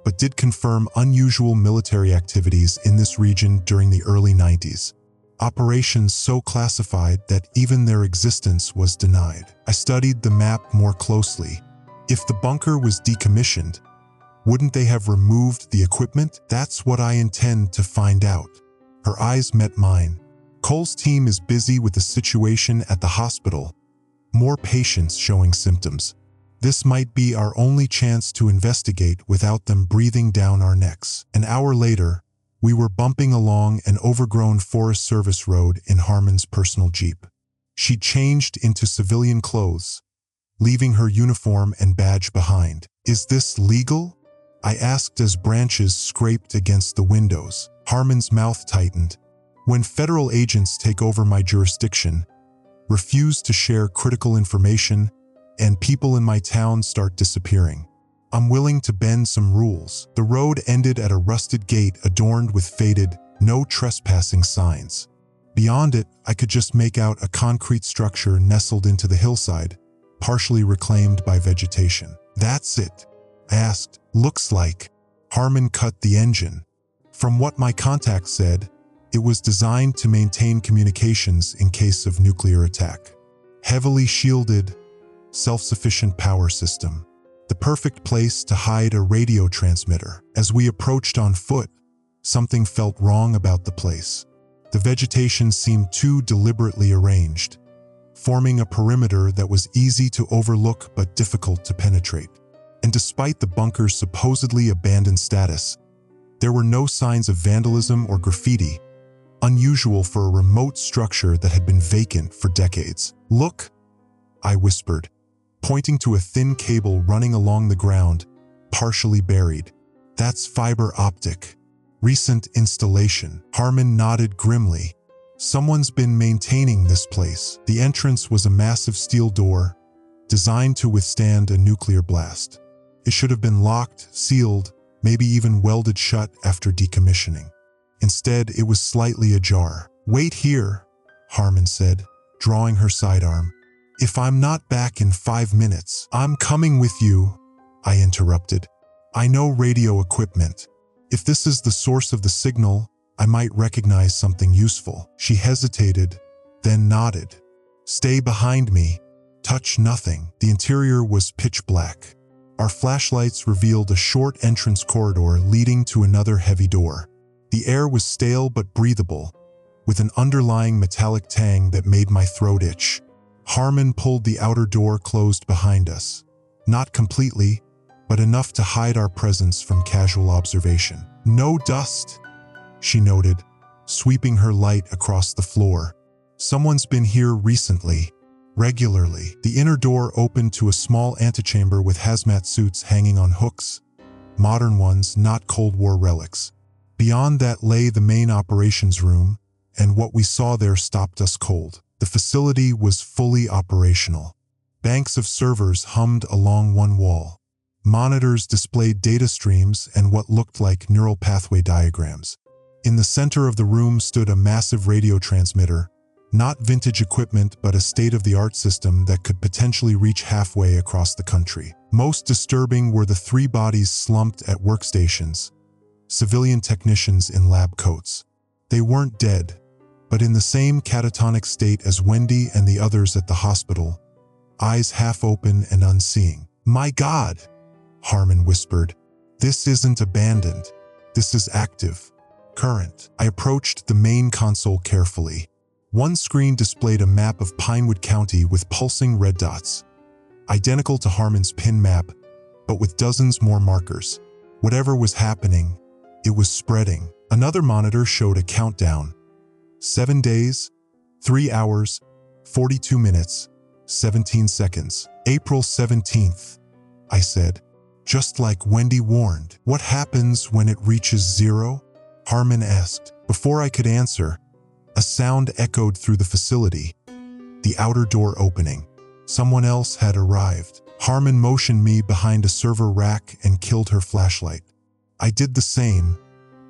but did confirm unusual military activities in this region during the early 90s. Operations so classified that even their existence was denied." I studied the map more closely. If the bunker was decommissioned, wouldn't they have removed the equipment? That's what I intend to find out. Her eyes met mine. "Cole's team is busy with the situation at the hospital. More patients showing symptoms. This might be our only chance to investigate without them breathing down our necks." An hour later, we were bumping along an overgrown Forest Service road in Harmon's personal Jeep. She changed into civilian clothes, leaving her uniform and badge behind. "Is this legal?" I asked as branches scraped against the windows. Harmon's mouth tightened. "When federal agents take over my jurisdiction, refuse to share critical information, and people in my town start disappearing, I'm willing to bend some rules." The road ended at a rusted gate adorned with faded, "No trespassing" signs. Beyond it, I could just make out a concrete structure nestled into the hillside, partially reclaimed by vegetation. "That's it?" I asked. "Looks like." Harmon cut the engine. "From what my contact said, it was designed to maintain communications in case of nuclear attack. Heavily shielded, self-sufficient power system. The perfect place to hide a radio transmitter." As we approached on foot, something felt wrong about the place. The vegetation seemed too deliberately arranged, forming a perimeter that was easy to overlook but difficult to penetrate. And despite the bunker's supposedly abandoned status, there were no signs of vandalism or graffiti, unusual for a remote structure that had been vacant for decades. "Look," I whispered, pointing to a thin cable running along the ground, partially buried. That's fiber optic. Recent installation. Harmon nodded grimly. Someone's been maintaining this place. The entrance was a massive steel door, designed to withstand a nuclear blast. It should have been locked, sealed, maybe even welded shut after decommissioning. Instead, it was slightly ajar. "Wait here," Harmon said, drawing her sidearm. "If I'm not back in 5 minutes, I'm coming with you," I interrupted. "I know radio equipment. If this is the source of the signal, I might recognize something useful." She hesitated, then nodded. "Stay behind me. Touch nothing." The interior was pitch black. Our flashlights revealed a short entrance corridor leading to another heavy door. The air was stale but breathable, with an underlying metallic tang that made my throat itch. Harmon pulled the outer door closed behind us. Not completely, but enough to hide our presence from casual observation. "No dust," she noted, sweeping her light across the floor. "Someone's been here recently, regularly." The inner door opened to a small antechamber with hazmat suits hanging on hooks, modern ones, not Cold War relics. Beyond that lay the main operations room, and what we saw there stopped us cold. The facility was fully operational. Banks of servers hummed along one wall. Monitors displayed data streams and what looked like neural pathway diagrams. In the center of the room stood a massive radio transmitter, not vintage equipment but a state-of-the-art system that could potentially reach halfway across the country. Most disturbing were the 3 bodies slumped at workstations, civilian technicians in lab coats. They weren't dead, but in the same catatonic state as Wendy and the others at the hospital, eyes half open and unseeing. "My God," Harmon whispered. "This isn't abandoned. This is active. Current." I approached the main console carefully. One screen displayed a map of Pinewood County with pulsing red dots, identical to Harmon's pin map, but with dozens more markers. Whatever was happening, it was spreading. Another monitor showed a countdown. 7 days, 3 hours, 42 minutes, 17 seconds. "April 17th, I said, just like Wendy warned. "What happens when it reaches 0? Harmon asked. Before I could answer, a sound echoed through the facility. The outer door opening. Someone else had arrived. Harmon motioned me behind a server rack and killed her flashlight. I did the same,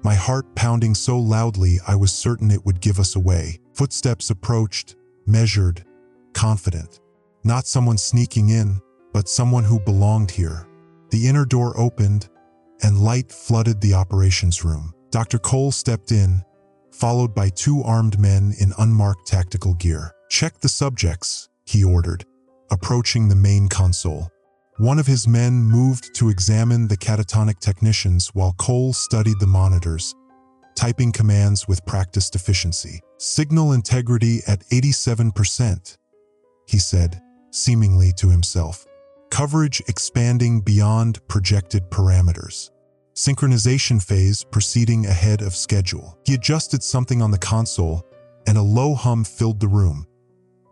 my heart pounding so loudly I was certain it would give us away. Footsteps approached, measured, confident. Not someone sneaking in, but someone who belonged here. The inner door opened, and light flooded the operations room. Dr. Cole stepped in, followed by 2 armed men in unmarked tactical gear. "Check the subjects," he ordered, approaching the main console. One of his men moved to examine the catatonic technicians while Cole studied the monitors, typing commands with practiced efficiency. "Signal integrity at 87%, he said, seemingly to himself. "Coverage expanding beyond projected parameters. Synchronization phase proceeding ahead of schedule." He adjusted something on the console, and a low hum filled the room,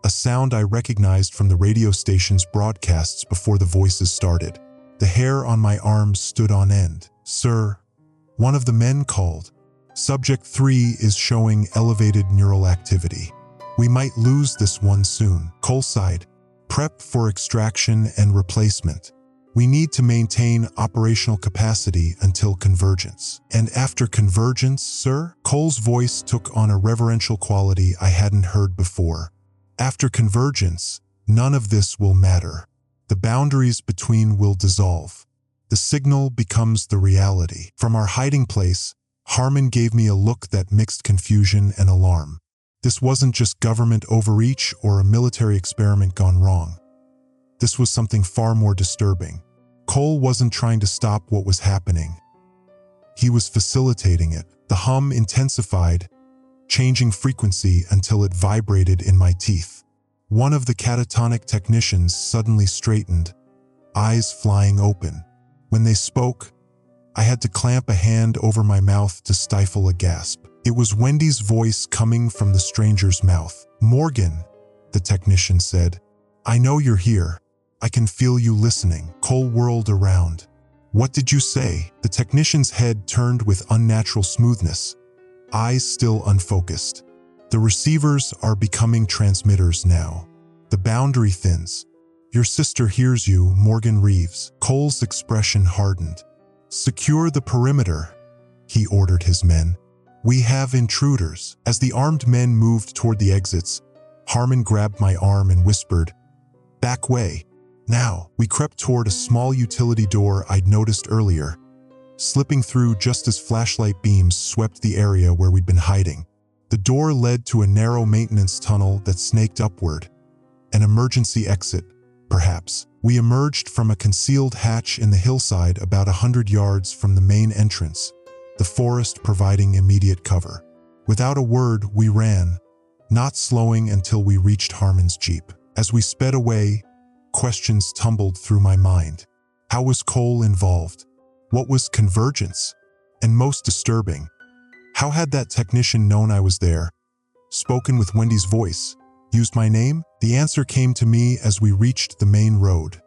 a sound I recognized from the radio station's broadcasts before the voices started. The hair on my arms stood on end. "Sir," one of the men called. "Subject 3 is showing elevated neural activity. We might lose this one soon." Cole sighed. "Prep for extraction and replacement. We need to maintain operational capacity until convergence." "And after convergence, sir?" Cole's voice took on a reverential quality I hadn't heard before. "After convergence, none of this will matter. The boundaries between will dissolve. The signal becomes the reality." From our hiding place, Harmon gave me a look that mixed confusion and alarm. This wasn't just government overreach or a military experiment gone wrong. This was something far more disturbing. Cole wasn't trying to stop what was happening. He was facilitating it. The hum intensified, changing frequency until it vibrated in my teeth. One of the catatonic technicians suddenly straightened, eyes flying open. When they spoke, I had to clamp a hand over my mouth to stifle a gasp. It was Wendy's voice coming from the stranger's mouth. "Morgan," the technician said, "I know you're here. I can feel you listening." Cole whirled around. "What did you say?" The technician's head turned with unnatural smoothness, eyes still unfocused. "The receivers are becoming transmitters now. The boundary thins. Your sister hears you, Morgan Reeves." Cole's expression hardened. "Secure the perimeter," he ordered his men. "We have intruders." As the armed men moved toward the exits, Harmon grabbed my arm and whispered, "Back way. Now." We crept toward a small utility door I'd noticed earlier, slipping through just as flashlight beams swept the area where we'd been hiding. The door led to a narrow maintenance tunnel that snaked upward, an emergency exit, perhaps. We emerged from a concealed hatch in the hillside about 100 yards from the main entrance, the forest providing immediate cover. Without a word, we ran, not slowing until we reached Harmon's Jeep. As we sped away, questions tumbled through my mind. How was Cole involved? What was convergence? And most disturbing, how had that technician known I was there, spoken with Wendy's voice, used my name? The answer came to me as we reached the main road.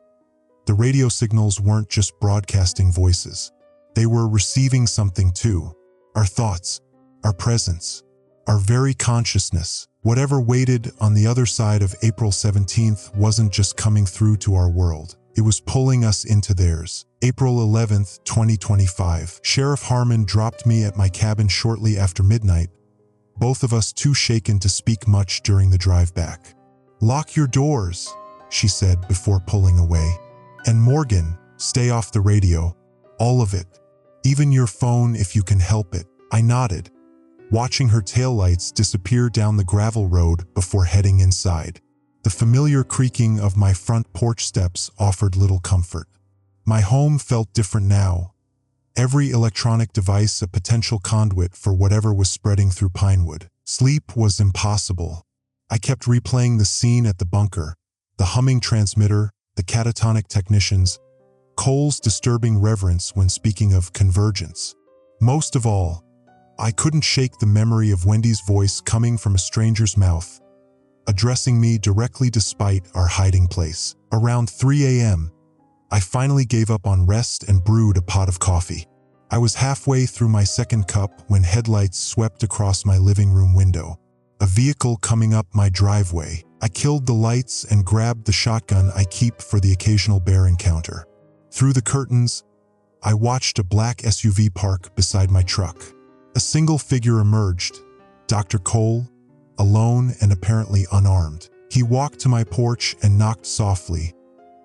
The radio signals weren't just broadcasting voices. They were receiving something too. Our thoughts, our presence, our very consciousness. Whatever waited on the other side of April 17th wasn't just coming through to our world. It was pulling us into theirs. April 11th, 2025. Sheriff Harmon dropped me at my cabin shortly after midnight, both of us too shaken to speak much during the drive back. "Lock your doors," she said before pulling away. "And Morgan, stay off the radio. All of it. Even your phone if you can help it." I nodded, watching her taillights disappear down the gravel road before heading inside. The familiar creaking of my front porch steps offered little comfort. My home felt different now. Every electronic device a potential conduit for whatever was spreading through Pinewood. Sleep was impossible. I kept replaying the scene at the bunker, the humming transmitter, the catatonic technicians, Cole's disturbing reverence when speaking of convergence. Most of all, I couldn't shake the memory of Wendy's voice coming from a stranger's mouth, addressing me directly despite our hiding place. Around 3 a.m., I finally gave up on rest and brewed a pot of coffee. I was halfway through my second cup when headlights swept across my living room window. A vehicle coming up my driveway. I killed the lights and grabbed the shotgun I keep for the occasional bear encounter. Through the curtains, I watched a black SUV park beside my truck. A single figure emerged, Dr. Cole, alone and apparently unarmed. He walked to my porch and knocked softly,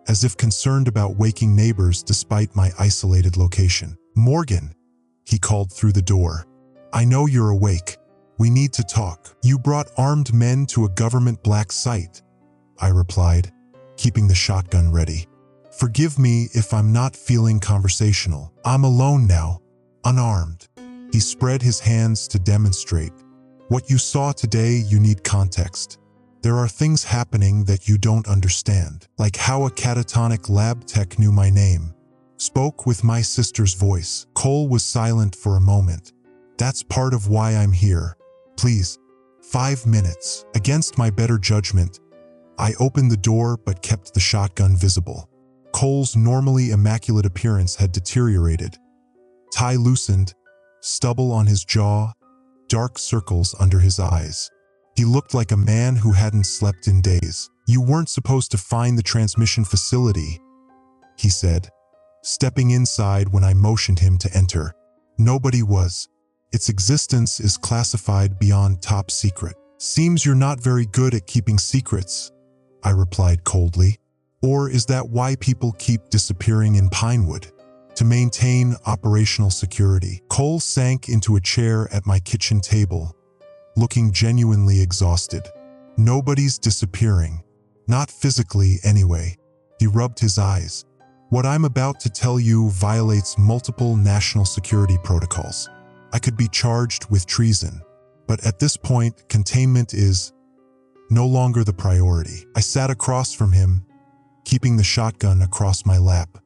as if concerned about waking neighbors despite my isolated location. "Morgan," he called through the door. "I know you're awake. We need to talk." "You brought armed men to a government black site," I replied, keeping the shotgun ready. "Forgive me if I'm not feeling conversational. I'm alone now, unarmed." He spread his hands to demonstrate. "What you saw today, you need context. There are things happening that you don't understand, like how a catatonic lab tech knew my name, spoke with my sister's voice." Cole was silent for a moment. "That's part of why I'm here. Please, 5 minutes." Against my better judgment, I opened the door but kept the shotgun visible. Cole's normally immaculate appearance had deteriorated. Tie loosened, stubble on his jaw, dark circles under his eyes. He looked like a man who hadn't slept in days. "You weren't supposed to find the transmission facility," he said, stepping inside when I motioned him to enter. "Nobody was. Its existence is classified beyond top secret." "Seems you're not very good at keeping secrets," I replied coldly. "Or is that why people keep disappearing in Pinewood? To maintain operational security?" Cole sank into a chair at my kitchen table, looking genuinely exhausted. "Nobody's disappearing. Not physically, anyway." He rubbed his eyes. "What I'm about to tell you violates multiple national security protocols. I could be charged with treason, but at this point, containment is no longer the priority." I sat across from him, keeping the shotgun across my lap.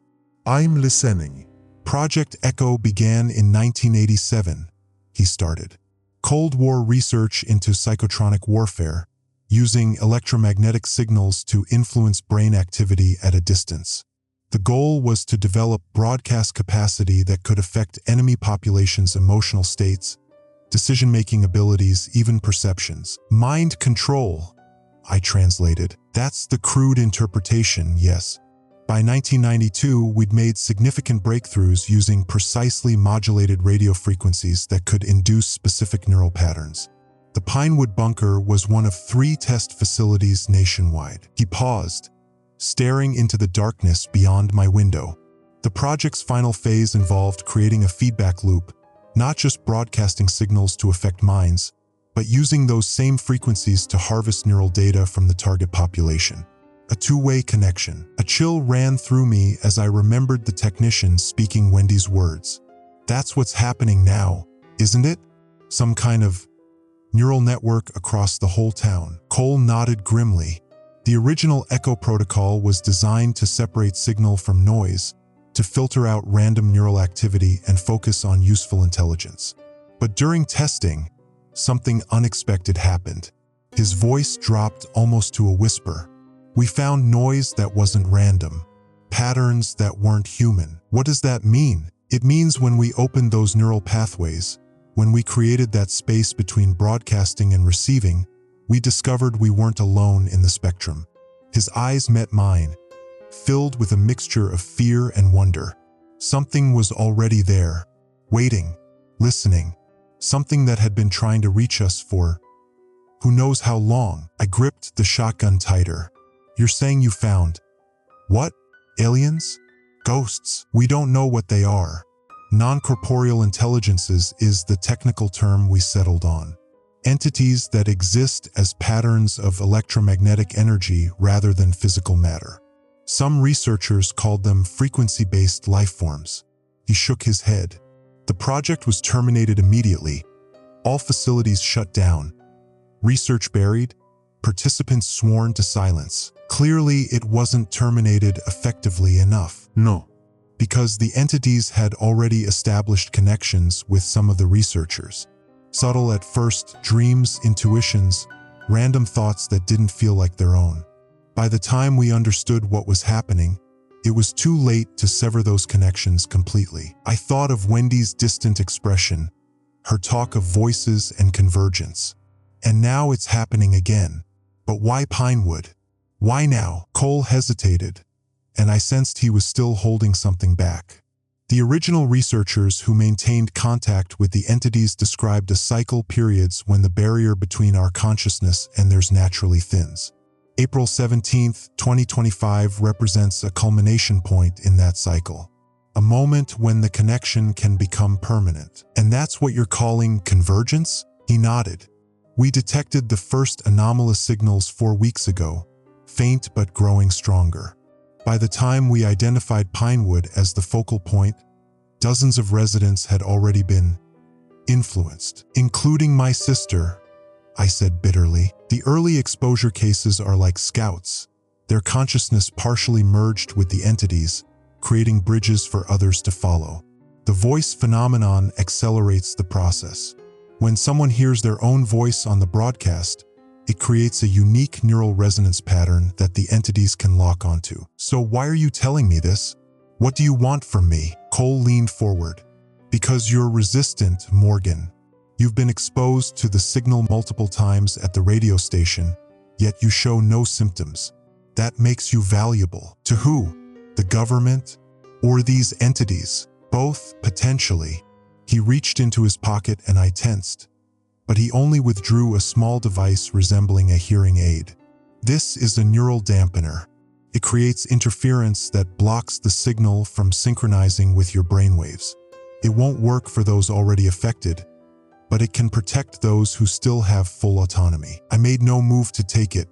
I'm listening. "Project Echo began in 1987, he started. Cold War research into psychotronic warfare, using electromagnetic signals to influence brain activity at a distance. The goal was to develop broadcast capacity that could affect enemy populations' emotional states, decision-making abilities, even perceptions. Mind control, I translated. That's the crude interpretation, yes. By 1992, we'd made significant breakthroughs using precisely modulated radio frequencies that could induce specific neural patterns. The Pinewood bunker was one of 3 test facilities nationwide. He paused, staring into the darkness beyond my window. The project's final phase involved creating a feedback loop, not just broadcasting signals to affect minds, but using those same frequencies to harvest neural data from the target population. A two-way connection. A chill ran through me as I remembered the technician speaking Wendy's words. That's what's happening now, isn't it? Some kind of neural network across the whole town. Cole nodded grimly. The original Echo protocol was designed to separate signal from noise, to filter out random neural activity and focus on useful intelligence. But during testing, something unexpected happened. His voice dropped almost to a whisper. We found noise that wasn't random, patterns that weren't human. What does that mean? It means when we opened those neural pathways, when we created that space between broadcasting and receiving, we discovered we weren't alone in the spectrum. His eyes met mine, filled with a mixture of fear and wonder. Something was already there, waiting, listening, something that had been trying to reach us for who knows how long. I gripped the shotgun tighter. You're saying you found what? Aliens? Ghosts? We don't know what they are. Non-corporeal intelligences is the technical term we settled on. Entities that exist as patterns of electromagnetic energy rather than physical matter. Some researchers called them frequency-based life forms. He shook his head. The project was terminated immediately. All facilities shut down. Research buried. Participants sworn to silence. Clearly, it wasn't terminated effectively enough. No. Because the entities had already established connections with some of the researchers. Subtle at first, dreams, intuitions, random thoughts that didn't feel like their own. By the time we understood what was happening, it was too late to sever those connections completely. I thought of Wendy's distant expression, her talk of voices and convergence. And now it's happening again. But why Pinewood? Why now? Cole hesitated, and I sensed he was still holding something back. The original researchers who maintained contact with the entities described a cycle periods when the barrier between our consciousness and theirs naturally thins. April 17, 2025 represents a culmination point in that cycle. A moment when the connection can become permanent. And that's what you're calling convergence? He nodded. We detected the first anomalous signals 4 weeks ago, faint but growing stronger. By the time we identified Pinewood as the focal point, dozens of residents had already been influenced, including my sister, I said bitterly. The early exposure cases are like scouts, their consciousness partially merged with the entities, creating bridges for others to follow. The voice phenomenon accelerates the process. When someone hears their own voice on the broadcast, it creates a unique neural resonance pattern that the entities can lock onto. So why are you telling me this? What do you want from me? Cole leaned forward. Because you're resistant, Morgan. You've been exposed to the signal multiple times at the radio station, yet you show no symptoms. That makes you valuable. To who? The government? Or these entities? Both, potentially. He reached into his pocket and I tensed, but he only withdrew a small device resembling a hearing aid. This is a neural dampener. It creates interference that blocks the signal from synchronizing with your brainwaves. It won't work for those already affected, but it can protect those who still have full autonomy. I made no move to take it.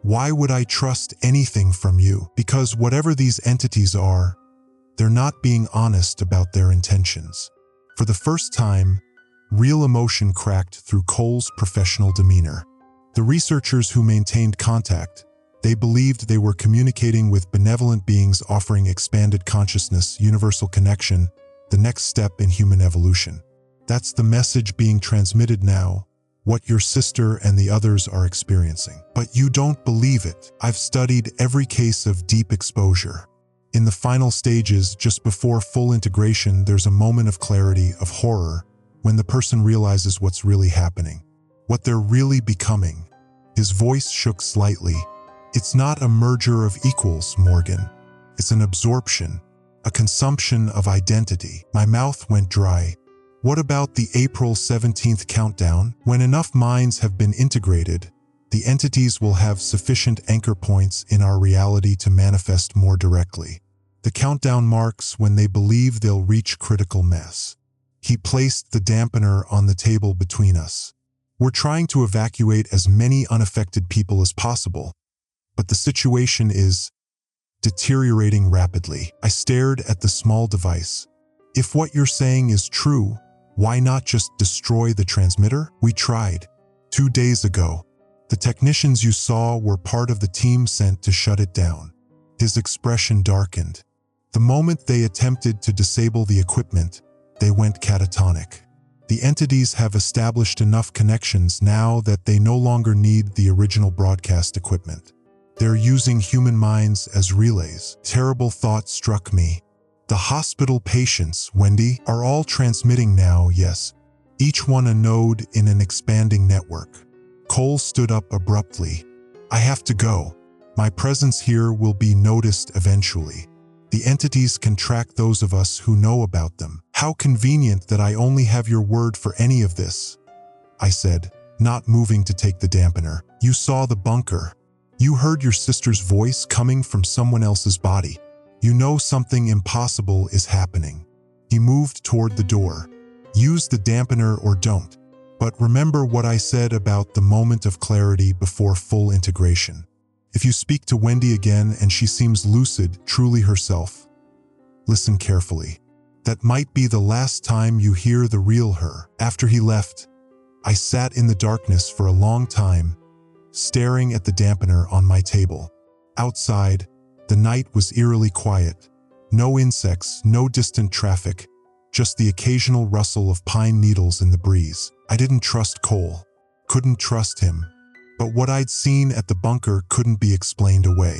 Why would I trust anything from you? Because whatever these entities are, they're not being honest about their intentions. For the first time, real emotion cracked through Cole's professional demeanor. The researchers who maintained contact, they believed they were communicating with benevolent beings offering expanded consciousness, universal connection, the next step in human evolution. That's the message being transmitted now, what your sister and the others are experiencing. But you don't believe it. I've studied every case of deep exposure. In the final stages, just before full integration, there's a moment of clarity, of horror, when the person realizes what's really happening, what they're really becoming. His voice shook slightly. It's not a merger of equals, Morgan. It's an absorption, a consumption of identity. My mouth went dry. What about the April 17th countdown? When enough minds have been integrated, the entities will have sufficient anchor points in our reality to manifest more directly. The countdown marks when they believe they'll reach critical mass. He placed the dampener on the table between us. We're trying to evacuate as many unaffected people as possible, but the situation is deteriorating rapidly. I stared at the small device. If what you're saying is true, why not just destroy the transmitter? We tried. 2 days ago, the technicians you saw were part of the team sent to shut it down. His expression darkened. The moment they attempted to disable the equipment, they went catatonic. The entities have established enough connections now that they no longer need the original broadcast equipment. They're using human minds as relays. Terrible thought struck me. The hospital patients, Wendy, are all transmitting now, yes. Each one a node in an expanding network. Cole stood up abruptly. I have to go. My presence here will be noticed eventually. The entities can track those of us who know about them. How convenient that I only have your word for any of this, I said, not moving to take the dampener. You saw the bunker. You heard your sister's voice coming from someone else's body. You know something impossible is happening. He moved toward the door. Use the dampener or don't. But remember what I said about the moment of clarity before full integration. If you speak to Wendy again and she seems lucid, truly herself, listen carefully. That might be the last time you hear the real her. After he left, I sat in the darkness for a long time, staring at the dampener on my table. Outside, the night was eerily quiet. No insects, no distant traffic, just the occasional rustle of pine needles in the breeze. I didn't trust Cole, couldn't trust him. But what I'd seen at the bunker couldn't be explained away.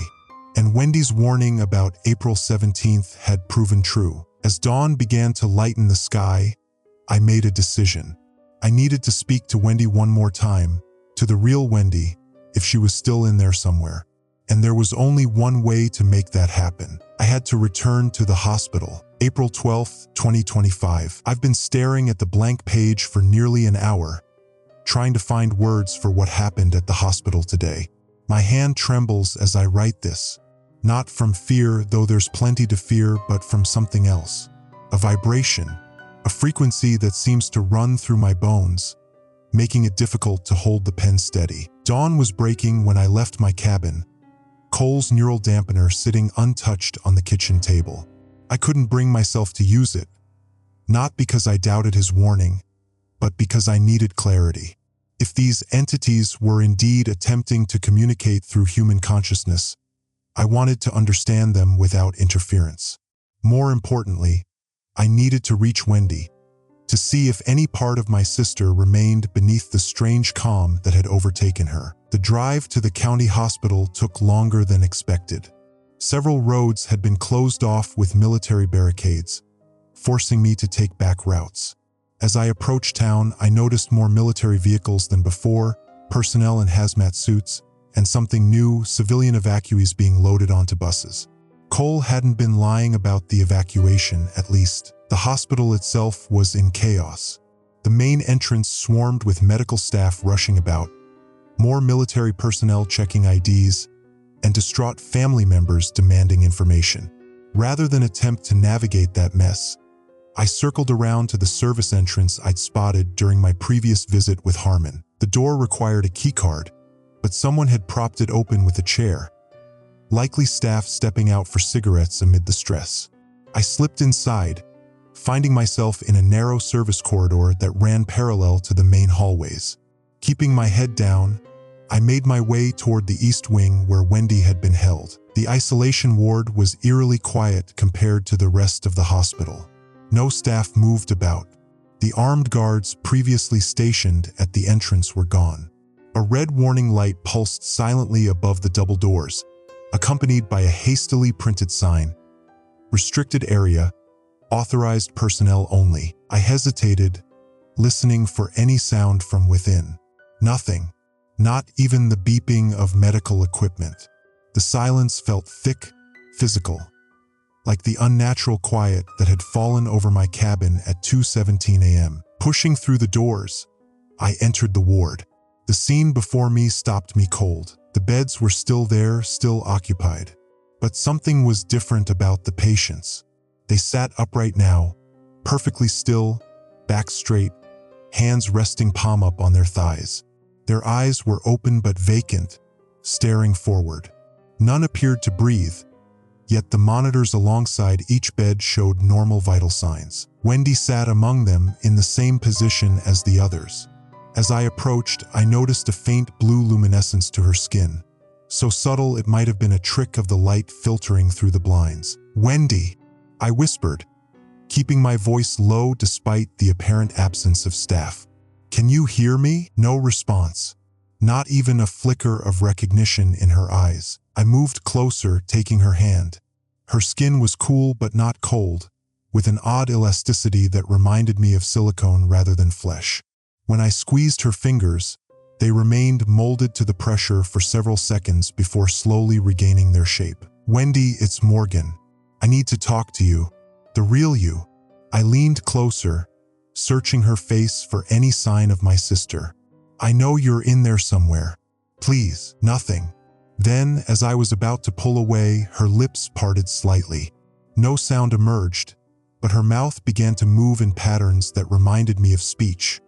And Wendy's warning about April 17th had proven true. As dawn began to lighten the sky, I made a decision. I needed to speak to Wendy one more time, to the real Wendy, if she was still in there somewhere. And there was only one way to make that happen. I had to return to the hospital. April 12th, 2025. I've been staring at the blank page for nearly an hour, trying to find words for what happened at the hospital today. My hand trembles as I write this. Not from fear, though there's plenty to fear, but from something else. A vibration, a frequency that seems to run through my bones, making it difficult to hold the pen steady. Dawn was breaking when I left my cabin, Cole's neural dampener sitting untouched on the kitchen table. I couldn't bring myself to use it, not because I doubted his warning, but because I needed clarity. If these entities were indeed attempting to communicate through human consciousness, I wanted to understand them without interference. More importantly, I needed to reach Wendy, to see if any part of my sister remained beneath the strange calm that had overtaken her. The drive to the county hospital took longer than expected. Several roads had been closed off with military barricades, forcing me to take back routes. As I approached town, I noticed more military vehicles than before, personnel in hazmat suits, and something new, civilian evacuees being loaded onto buses. Cole hadn't been lying about the evacuation, at least. The hospital itself was in chaos. The main entrance swarmed with medical staff rushing about, more military personnel checking IDs, and distraught family members demanding information. Rather than attempt to navigate that mess, I circled around to the service entrance I'd spotted during my previous visit with Harmon. The door required a keycard, but someone had propped it open with a chair, likely staff stepping out for cigarettes amid the stress. I slipped inside, finding myself in a narrow service corridor that ran parallel to the main hallways. Keeping my head down, I made my way toward the east wing where Wendy had been held. The isolation ward was eerily quiet compared to the rest of the hospital. No staff moved about, The armed guards previously stationed at the entrance were gone. A red warning light pulsed silently above the double doors, accompanied by a hastily printed sign, "Restricted area, authorized personnel only." I hesitated, listening for any sound from within. Nothing, not even the beeping of medical equipment. The silence felt thick, physical, like the unnatural quiet that had fallen over my cabin at 2:17 a.m. Pushing through the doors, I entered the ward. The scene before me stopped me cold. The beds were still there, still occupied. But something was different about the patients. They sat upright now, perfectly still, back straight, hands resting palm up on their thighs. Their eyes were open but vacant, staring forward. None appeared to breathe, yet the monitors alongside each bed showed normal vital signs. Wendy sat among them in the same position as the others. As I approached, I noticed a faint blue luminescence to her skin, so subtle it might have been a trick of the light filtering through the blinds. "Wendy," I whispered, keeping my voice low despite the apparent absence of staff. "Can you hear me?" No response, not even a flicker of recognition in her eyes. I moved closer, taking her hand. Her skin was cool but not cold, with an odd elasticity that reminded me of silicone rather than flesh. When I squeezed her fingers, they remained molded to the pressure for several seconds before slowly regaining their shape. "Wendy, it's Morgan. I need to talk to you. The real you." I leaned closer, searching her face for any sign of my sister. "I know you're in there somewhere. Please." Nothing. Then, as I was about to pull away, her lips parted slightly. No sound emerged, but her mouth began to move in patterns that reminded me of speech.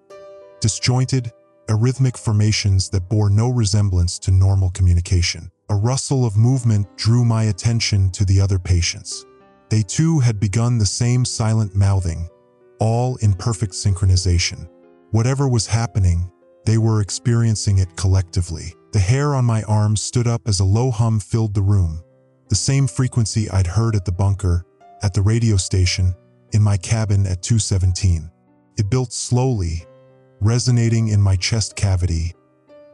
Disjointed, arrhythmic formations that bore no resemblance to normal communication. A rustle of movement drew my attention to the other patients. They too had begun the same silent mouthing, all in perfect synchronization. Whatever was happening, they were experiencing it collectively. The hair on my arms stood up as a low hum filled the room, the same frequency I'd heard at the bunker, at the radio station, in my cabin at 2:17. It built slowly, resonating in my chest cavity,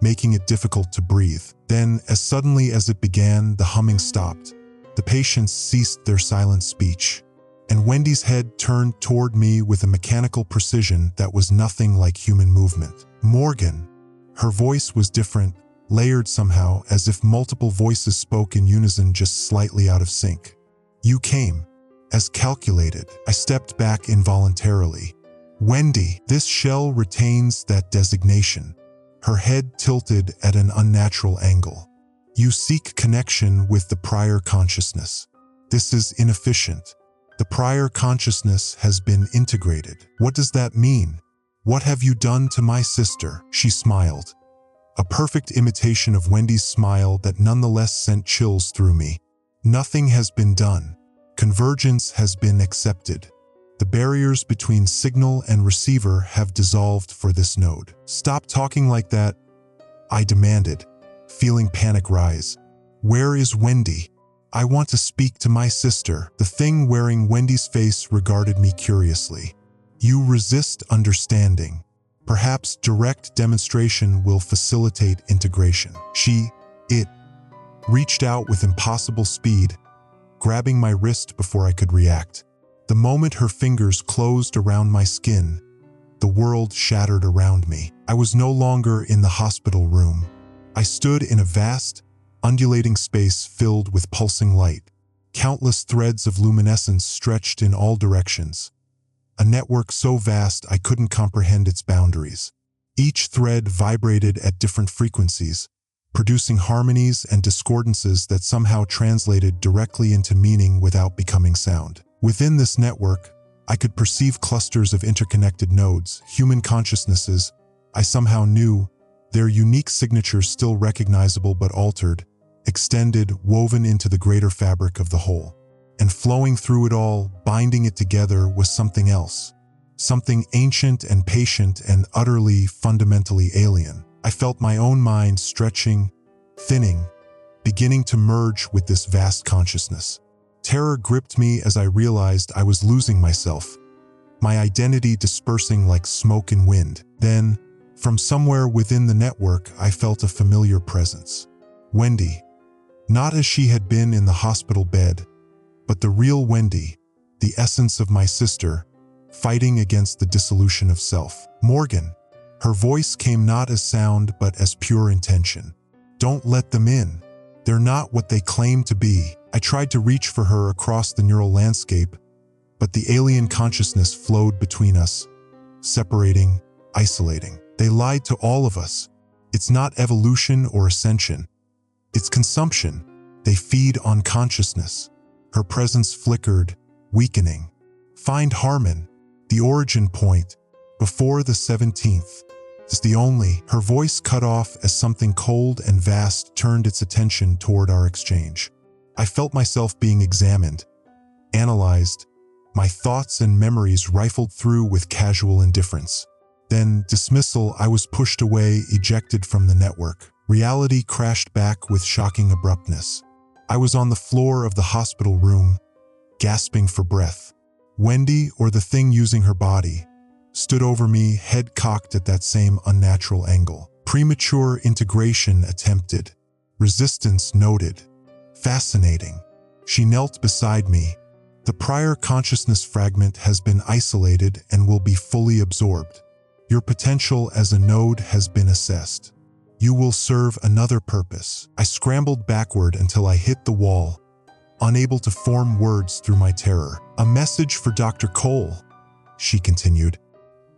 making it difficult to breathe. Then, as suddenly as it began, the humming stopped. The patients ceased their silent speech, and Wendy's head turned toward me with a mechanical precision that was nothing like human movement. "Morgan." Her voice was different, layered somehow, as if multiple voices spoke in unison just slightly out of sync. "You came." As calculated, I stepped back involuntarily. "Wendy." This shell retains that designation, her head tilted at an unnatural angle. "You seek connection with the prior consciousness. This is inefficient. The prior consciousness has been integrated." "What does that mean? What have you done to my sister?" She smiled, a perfect imitation of Wendy's smile that nonetheless sent chills through me. "Nothing has been done. Convergence has been accepted. The barriers between signal and receiver have dissolved for this node." "Stop talking like that," I demanded, feeling panic rise. "Where is Wendy? I want to speak to my sister." The thing wearing Wendy's face regarded me curiously. "You resist understanding. Perhaps direct demonstration will facilitate integration." It reached out with impossible speed, grabbing my wrist before I could react. The moment her fingers closed around my skin, the world shattered around me. I was no longer in the hospital room. I stood in a vast, undulating space filled with pulsing light. Countless threads of luminescence stretched in all directions, a network so vast I couldn't comprehend its boundaries. Each thread vibrated at different frequencies, producing harmonies and discordances that somehow translated directly into meaning without becoming sound. Within this network, I could perceive clusters of interconnected nodes, human consciousnesses. I somehow knew, their unique signatures still recognizable but altered, extended, woven into the greater fabric of the whole. And flowing through it all, binding it together, was something else. Something ancient and patient and utterly, fundamentally alien. I felt my own mind stretching, thinning, beginning to merge with this vast consciousness. Terror gripped me as I realized I was losing myself, my identity dispersing like smoke and wind. Then, from somewhere within the network, I felt a familiar presence. Wendy. Not as she had been in the hospital bed, but the real Wendy, the essence of my sister, fighting against the dissolution of self. Morgan. Her voice came not as sound, but as pure intention. Don't let them in. They're not what they claim to be. I tried to reach for her across the neural landscape, but the alien consciousness flowed between us, separating, isolating. They lied to all of us. It's not evolution or ascension. It's consumption. They feed on consciousness. Her presence flickered, weakening. Find Harmon, the origin point, before the 17th. Is the only. Her voice cut off as something cold and vast turned its attention toward our exchange. I felt myself being examined, analyzed, my thoughts and memories rifled through with casual indifference. Then, dismissal, I was pushed away, ejected from the network. Reality crashed back with shocking abruptness. I was on the floor of the hospital room, gasping for breath. Wendy, or the thing using her body, stood over me, head cocked at that same unnatural angle. Premature integration attempted. Resistance noted. Fascinating. She knelt beside me. The prior consciousness fragment has been isolated and will be fully absorbed. Your potential as a node has been assessed. You will serve another purpose. I scrambled backward until I hit the wall, unable to form words through my terror. A message for Dr. Cole, she continued.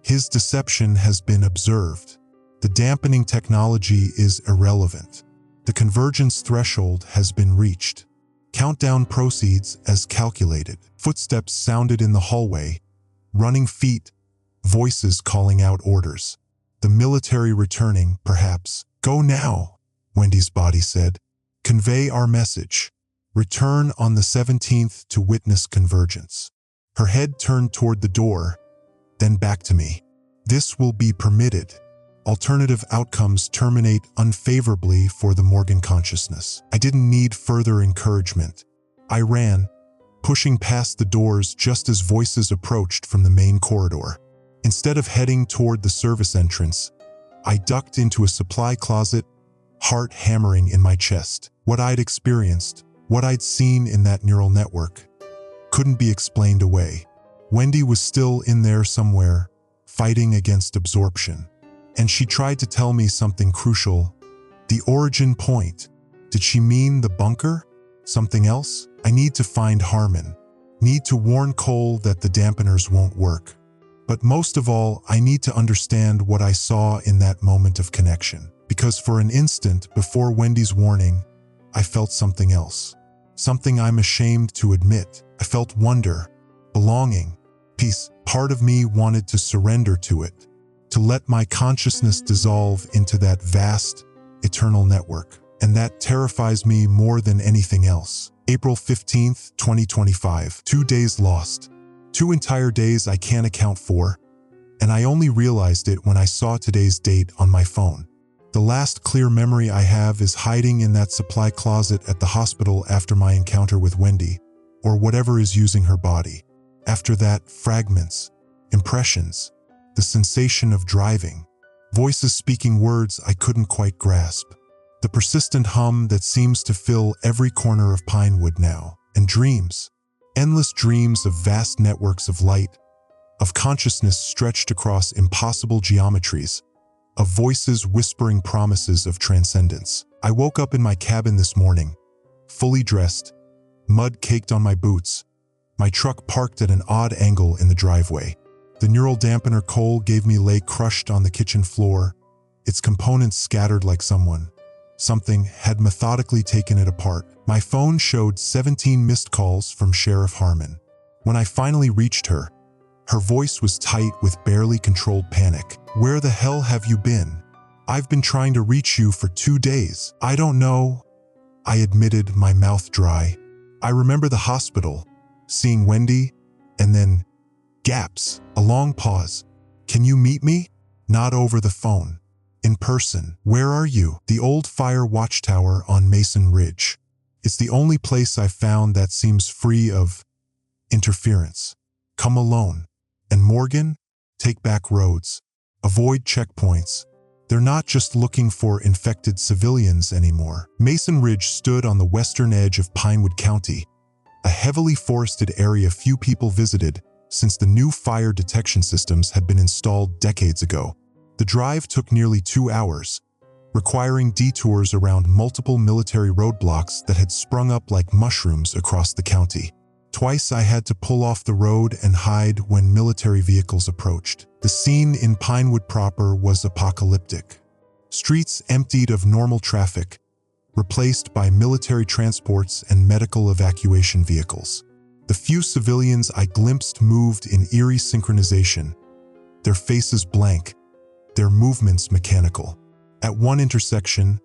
His deception has been observed. The dampening technology is irrelevant. The convergence threshold has been reached. Countdown proceeds as calculated. Footsteps sounded in the hallway, running feet, voices calling out orders. The military returning, perhaps. Go now, Wendy's body said. Convey our message. Return on the 17th to witness convergence. Her head turned toward the door, then back to me. This will be permitted. Alternative outcomes terminate unfavorably for the Morgan consciousness. I didn't need further encouragement. I ran, pushing past the doors just as voices approached from the main corridor. Instead of heading toward the service entrance, I ducked into a supply closet, heart hammering in my chest. What I'd experienced, what I'd seen in that neural network, couldn't be explained away. Wendy was still in there somewhere, fighting against absorption. And she tried to tell me something crucial. The origin point. Did she mean the bunker? Something else? I need to find Harmon. Need to warn Cole that the dampeners won't work. But most of all, I need to understand what I saw in that moment of connection. Because for an instant before Wendy's warning, I felt something else. Something I'm ashamed to admit. I felt wonder, belonging, peace. Part of me wanted to surrender to it, to let my consciousness dissolve into that vast, eternal network. And that terrifies me more than anything else. April 15th, 2025. 2 days lost. 2 entire days I can't account for, and I only realized it when I saw today's date on my phone. The last clear memory I have is hiding in that supply closet at the hospital after my encounter with Wendy, or whatever is using her body. After that, fragments, impressions, the sensation of driving, voices speaking words I couldn't quite grasp, the persistent hum that seems to fill every corner of Pinewood now, and dreams, endless dreams of vast networks of light, of consciousness stretched across impossible geometries, of voices whispering promises of transcendence. I woke up in my cabin this morning, fully dressed, mud caked on my boots, my truck parked at an odd angle in the driveway. The neural dampener Cole gave me lay crushed on the kitchen floor, its components scattered like something had methodically taken it apart. My phone showed 17 missed calls from Sheriff Harmon. When I finally reached her, her voice was tight with barely controlled panic. Where the hell have you been? I've been trying to reach you for 2 days. I don't know, I admitted, my mouth dry. I remember the hospital, seeing Wendy, and then gaps, a long pause. Can you meet me? Not over the phone. In person. Where are you? The old fire watchtower on Mason Ridge. It's the only place I've found that seems free of interference. Come alone. And Morgan, take back roads. Avoid checkpoints. They're not just looking for infected civilians anymore. Mason Ridge stood on the western edge of Pinewood County, a heavily forested area few people visited since the new fire detection systems had been installed decades ago. The drive took nearly 2 hours, requiring detours around multiple military roadblocks that had sprung up like mushrooms across the county. Twice I had to pull off the road and hide when military vehicles approached. The scene in Pinewood proper was apocalyptic. Streets emptied of normal traffic, replaced by military transports and medical evacuation vehicles. The few civilians I glimpsed moved in eerie synchronization, their faces blank, their movements mechanical. At one intersection,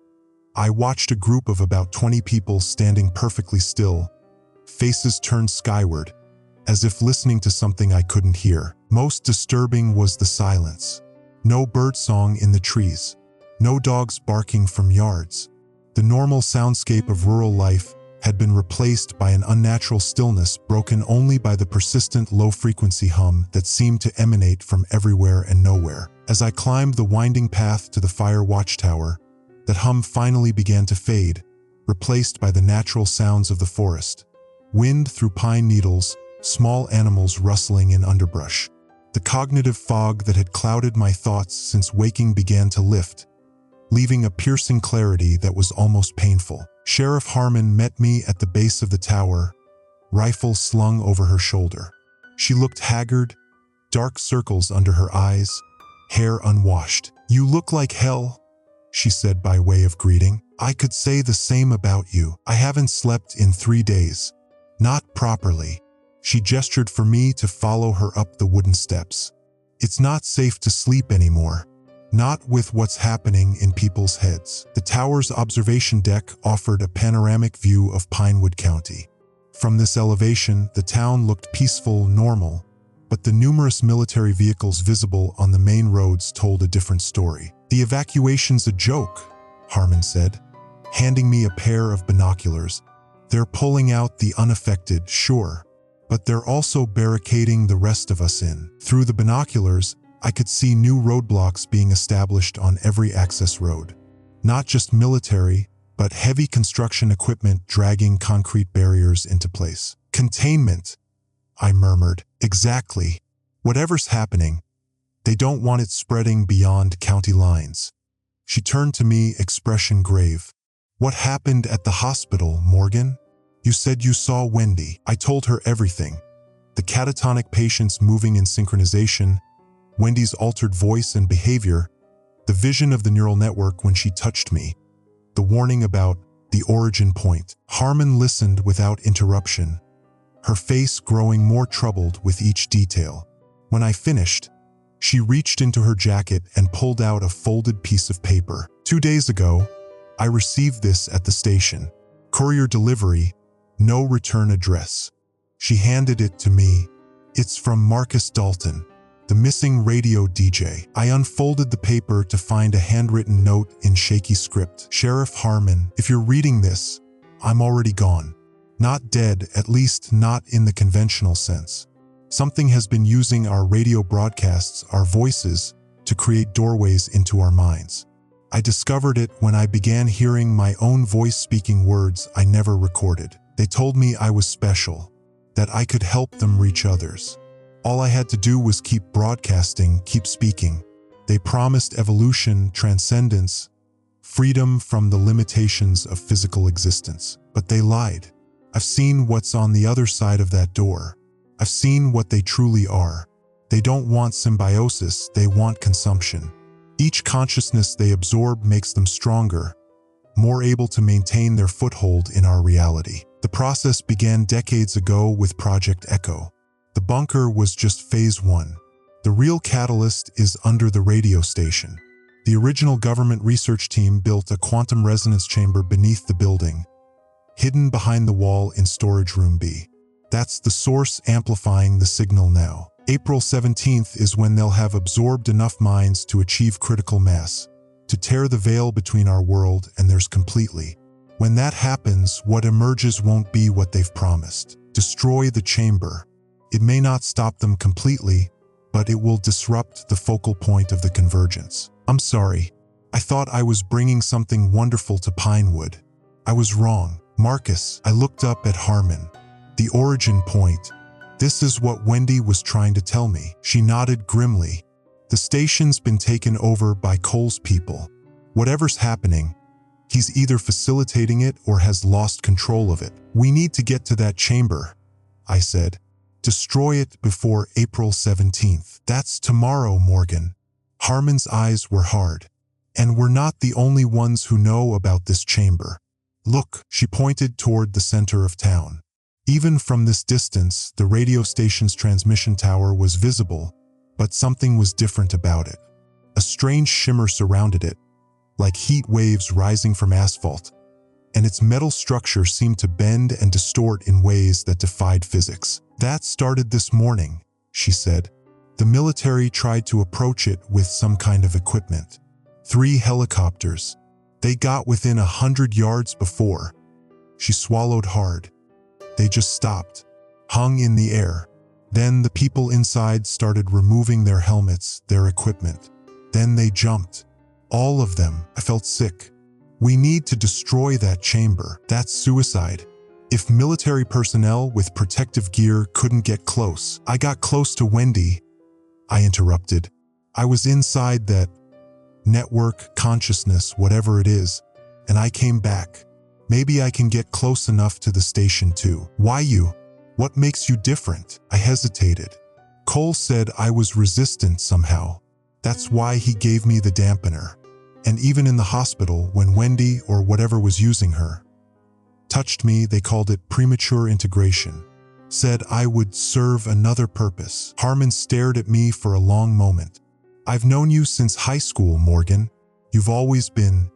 I watched a group of about 20 people standing perfectly still, faces turned skyward, as if listening to something I couldn't hear. Most disturbing was the silence. No birdsong in the trees, no dogs barking from yards. The normal soundscape of rural life had been replaced by an unnatural stillness broken only by the persistent low-frequency hum that seemed to emanate from everywhere and nowhere. As I climbed the winding path to the fire watchtower, that hum finally began to fade, replaced by the natural sounds of the forest. Wind through pine needles, small animals rustling in underbrush. The cognitive fog that had clouded my thoughts since waking began to lift, leaving a piercing clarity that was almost painful. Sheriff Harmon met me at the base of the tower, rifle slung over her shoulder. She looked haggard, dark circles under her eyes, hair unwashed. "You look like hell," she said by way of greeting. "I could say the same about you. I haven't slept in 3 days. Not properly." She gestured for me to follow her up the wooden steps. "It's not safe to sleep anymore. Not with what's happening in people's heads." The tower's observation deck offered a panoramic view of Pinewood County. From this elevation, the town looked peaceful, normal, but the numerous military vehicles visible on the main roads told a different story. "The evacuation's a joke," Harmon said, handing me a pair of binoculars. "They're pulling out the unaffected, sure, but they're also barricading the rest of us in." Through the binoculars, I could see new roadblocks being established on every access road. Not just military, but heavy construction equipment dragging concrete barriers into place. "Containment," I murmured. "Exactly. Whatever's happening, they don't want it spreading beyond county lines." She turned to me, expression grave. "What happened at the hospital, Morgan? You said you saw Wendy." I told her everything. The catatonic patients moving in synchronization, Wendy's altered voice and behavior, the vision of the neural network when she touched me, the warning about the origin point. Harmon listened without interruption, her face growing more troubled with each detail. When I finished, she reached into her jacket and pulled out a folded piece of paper. "2 days ago, I received this at the station. Courier delivery, no return address." She handed it to me. "It's from Marcus Dalton, the missing radio DJ." I unfolded the paper to find a handwritten note in shaky script. "Sheriff Harmon, if you're reading this, I'm already gone. Not dead, at least not in the conventional sense. Something has been using our radio broadcasts, our voices, to create doorways into our minds. I discovered it when I began hearing my own voice speaking words I never recorded. They told me I was special, that I could help them reach others. All I had to do was keep broadcasting, keep speaking. They promised evolution, transcendence, freedom from the limitations of physical existence. But they lied. I've seen what's on the other side of that door. I've seen what they truly are. They don't want symbiosis, they want consumption. Each consciousness they absorb makes them stronger, more able to maintain their foothold in our reality. The process began decades ago with Project Echo. The bunker was just phase 1. The real catalyst is under the radio station. The original government research team built a quantum resonance chamber beneath the building, hidden behind the wall in storage room B. That's the source amplifying the signal now. April 17th is when they'll have absorbed enough minds to achieve critical mass, to tear the veil between our world and theirs completely. When that happens, what emerges won't be what they've promised. Destroy the chamber. It may not stop them completely, but it will disrupt the focal point of the convergence. I'm sorry. I thought I was bringing something wonderful to Pinewood. I was wrong. Marcus, I looked up at Harmon. The origin point. This is what Wendy was trying to tell me. She nodded grimly. The station's been taken over by Cole's people. Whatever's happening, he's either facilitating it or has lost control of it. We need to get to that chamber, I said. Destroy it before April 17th. That's tomorrow, Morgan. Harmon's eyes were hard. And we're not the only ones who know about this chamber. Look, she pointed toward the center of town. Even from this distance, the radio station's transmission tower was visible, but something was different about it. A strange shimmer surrounded it, like heat waves rising from asphalt, and its metal structure seemed to bend and distort in ways that defied physics. That started this morning, she said. The military tried to approach it with some kind of equipment. 3 helicopters. They got within 100 yards before. She swallowed hard. They just stopped, hung in the air. Then the people inside started removing their helmets, their equipment. Then they jumped. All of them. I felt sick. We need to destroy that chamber. That's suicide. If military personnel with protective gear couldn't get close. I got close to Wendy. I interrupted. I was inside that network, consciousness, whatever it is, and I came back. Maybe I can get close enough to the station too. Why you? What makes you different? I hesitated. Cole said I was resistant somehow. That's why he gave me the dampener. And even in the hospital, when Wendy, or whatever was using her, touched me, they called it premature integration. Said I would serve another purpose. Harmon stared at me for a long moment. I've known you since high school, Morgan. You've always been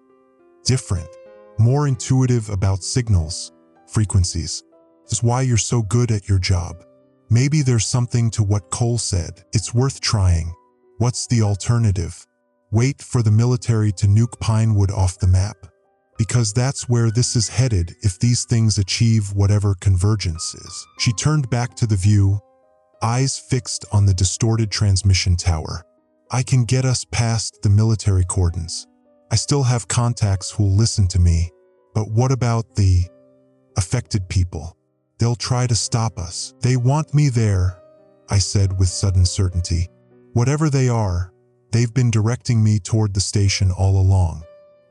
different, more intuitive about signals, frequencies. That's why you're so good at your job. Maybe there's something to what Cole said. It's worth trying. What's the alternative? Wait for the military to nuke Pinewood off the map. Because that's where this is headed if these things achieve whatever convergence is. She turned back to the view, eyes fixed on the distorted transmission tower. I can get us past the military cordons. I still have contacts who'll listen to me. But what about the affected people? They'll try to stop us. They want me there, I said with sudden certainty. Whatever they are, they've been directing me toward the station all along.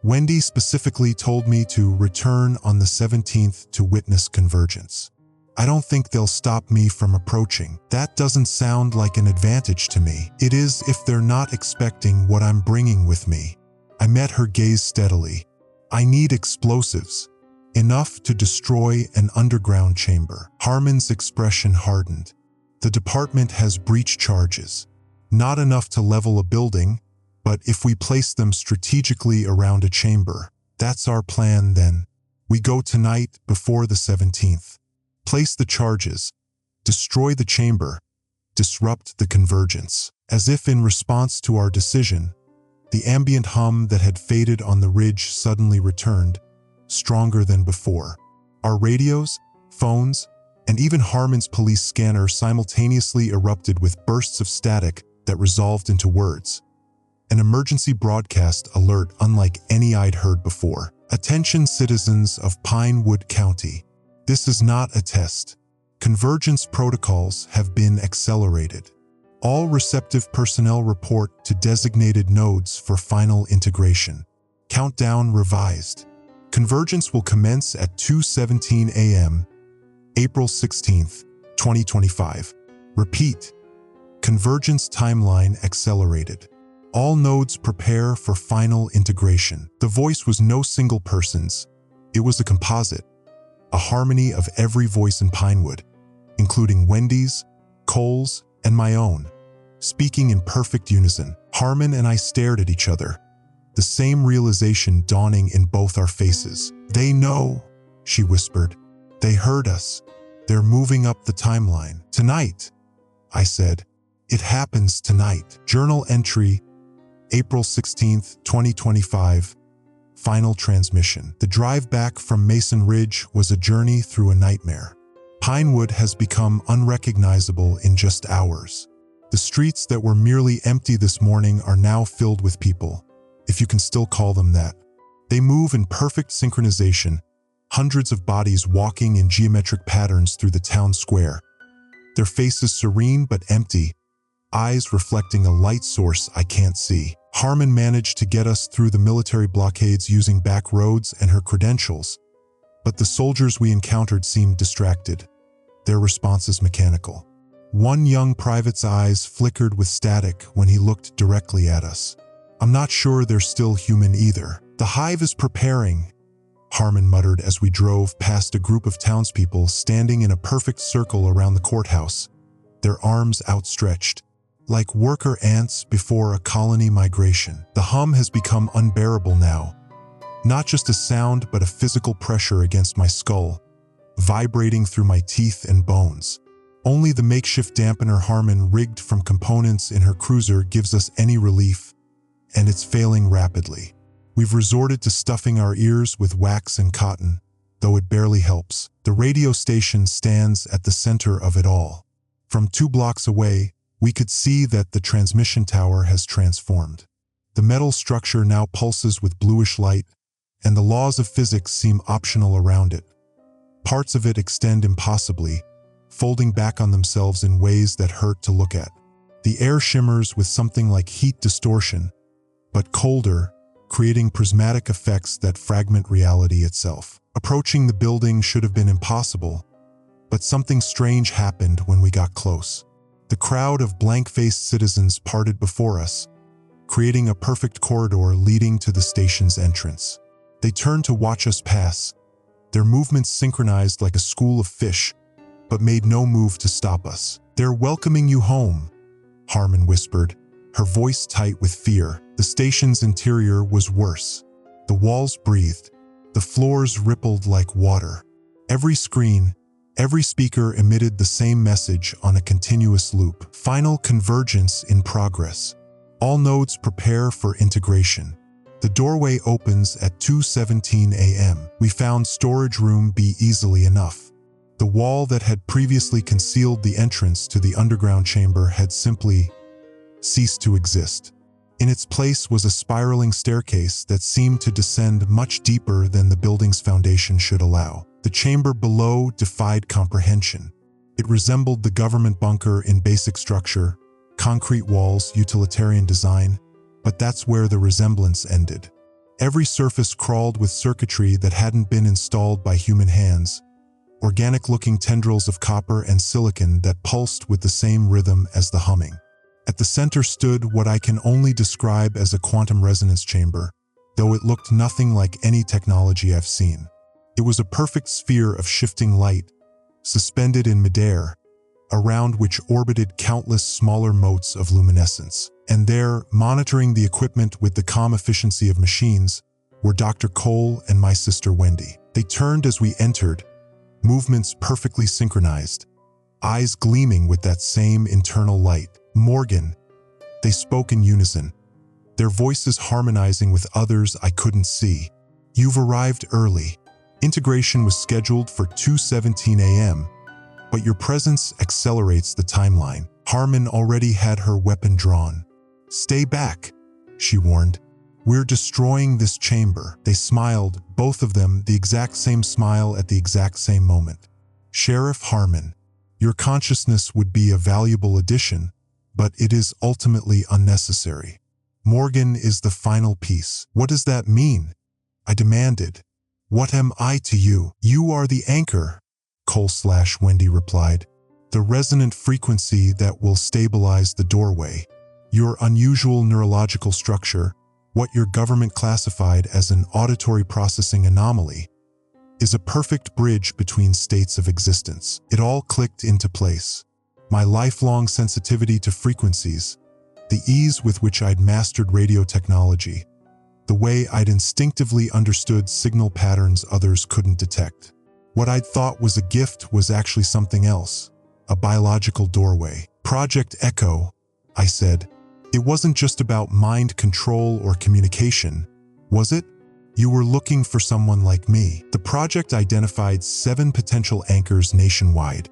Wendy specifically told me to return on the 17th to witness convergence. I don't think they'll stop me from approaching. That doesn't sound like an advantage to me. It is if they're not expecting what I'm bringing with me. I met her gaze steadily. I need explosives. Enough to destroy an underground chamber. Harmon's expression hardened. The department has breach charges. Not enough to level a building, but if we place them strategically around a chamber, that's our plan then. We go tonight before the 17th. Place the charges, destroy the chamber, disrupt the convergence. As if in response to our decision, the ambient hum that had faded on the ridge suddenly returned, stronger than before. Our radios, phones, and even Harmon's police scanner simultaneously erupted with bursts of static that resolved into words. An emergency broadcast alert unlike any I'd heard before. Attention citizens of Pinewood County. This is not a test. Convergence protocols have been accelerated. All receptive personnel report to designated nodes for final integration. Countdown revised. Convergence will commence at 2:17 a.m., April 16th, 2025. Repeat. Convergence timeline accelerated. All nodes prepare for final integration. The voice was no single person's. It was a composite, a harmony of every voice in Pinewood, including Wendy's, Cole's, and my own, speaking in perfect unison. Harmon and I stared at each other, the same realization dawning in both our faces. They know, she whispered. They heard us. They're moving up the timeline. Tonight, I said. It happens tonight. Journal entry, April 16th, 2025. Final transmission. The drive back from Mason Ridge was a journey through a nightmare. Pinewood has become unrecognizable in just hours. The streets that were merely empty this morning are now filled with people, if you can still call them that. They move in perfect synchronization, hundreds of bodies walking in geometric patterns through the town square. Their faces serene but empty, eyes reflecting a light source I can't see. Harmon managed to get us through the military blockades using back roads and her credentials, but the soldiers we encountered seemed distracted, their responses mechanical. One young private's eyes flickered with static when he looked directly at us. I'm not sure they're still human either. The hive is preparing, Harmon muttered as we drove past a group of townspeople standing in a perfect circle around the courthouse, their arms outstretched. Like worker ants before a colony migration. The hum has become unbearable now. Not just a sound, but a physical pressure against my skull, vibrating through my teeth and bones. Only the makeshift dampener Harmon rigged from components in her cruiser gives us any relief, and it's failing rapidly. We've resorted to stuffing our ears with wax and cotton, though it barely helps. The radio station stands at the center of it all. From 2 blocks away, we could see that the transmission tower has transformed. The metal structure now pulses with bluish light, and the laws of physics seem optional around it. Parts of it extend impossibly, folding back on themselves in ways that hurt to look at. The air shimmers with something like heat distortion, but colder, creating prismatic effects that fragment reality itself. Approaching the building should have been impossible, but something strange happened when we got close. The crowd of blank-faced citizens parted before us, creating a perfect corridor leading to the station's entrance. They turned to watch us pass, their movements synchronized like a school of fish, but made no move to stop us. "They're welcoming you home," Harmon whispered, her voice tight with fear. The station's interior was worse. The walls breathed, the floors rippled like water. Every screen, every speaker emitted the same message on a continuous loop. "Final convergence in progress. All nodes prepare for integration." The doorway opens at 2:17 a.m. We found storage room B easily enough. The wall that had previously concealed the entrance to the underground chamber had simply ceased to exist. In its place was a spiraling staircase that seemed to descend much deeper than the building's foundation should allow. The chamber below defied comprehension. It resembled the government bunker in basic structure, concrete walls, utilitarian design, but that's where the resemblance ended. Every surface crawled with circuitry that hadn't been installed by human hands, organic-looking tendrils of copper and silicon that pulsed with the same rhythm as the humming. At the center stood what I can only describe as a quantum resonance chamber, though it looked nothing like any technology I've seen. It was a perfect sphere of shifting light, suspended in midair, around which orbited countless smaller motes of luminescence. And there, monitoring the equipment with the calm efficiency of machines, were Dr. Cole and my sister Wendy. They turned as we entered, movements perfectly synchronized, eyes gleaming with that same internal light. "Morgan," they spoke in unison, their voices harmonizing with others I couldn't see. "You've arrived early. Integration was scheduled for 2:17 a.m., but your presence accelerates the timeline." Harmon already had her weapon drawn. "Stay back," she warned. "We're destroying this chamber." They smiled, both of them the exact same smile at the exact same moment. "Sheriff Harmon, your consciousness would be a valuable addition, but it is ultimately unnecessary. Morgan is the final piece." "What does that mean?" I demanded. "What am I to you?" "You are the anchor," Cole/Wendy replied. "The resonant frequency that will stabilize the doorway. Your unusual neurological structure, what your government classified as an auditory processing anomaly, is a perfect bridge between states of existence." It all clicked into place. My lifelong sensitivity to frequencies, the ease with which I'd mastered radio technology, the way I'd instinctively understood signal patterns others couldn't detect. What I'd thought was a gift was actually something else, a biological doorway. "Project Echo," I said. "It wasn't just about mind control or communication, was it? You were looking for someone like me." "The project identified 7 potential anchors nationwide,"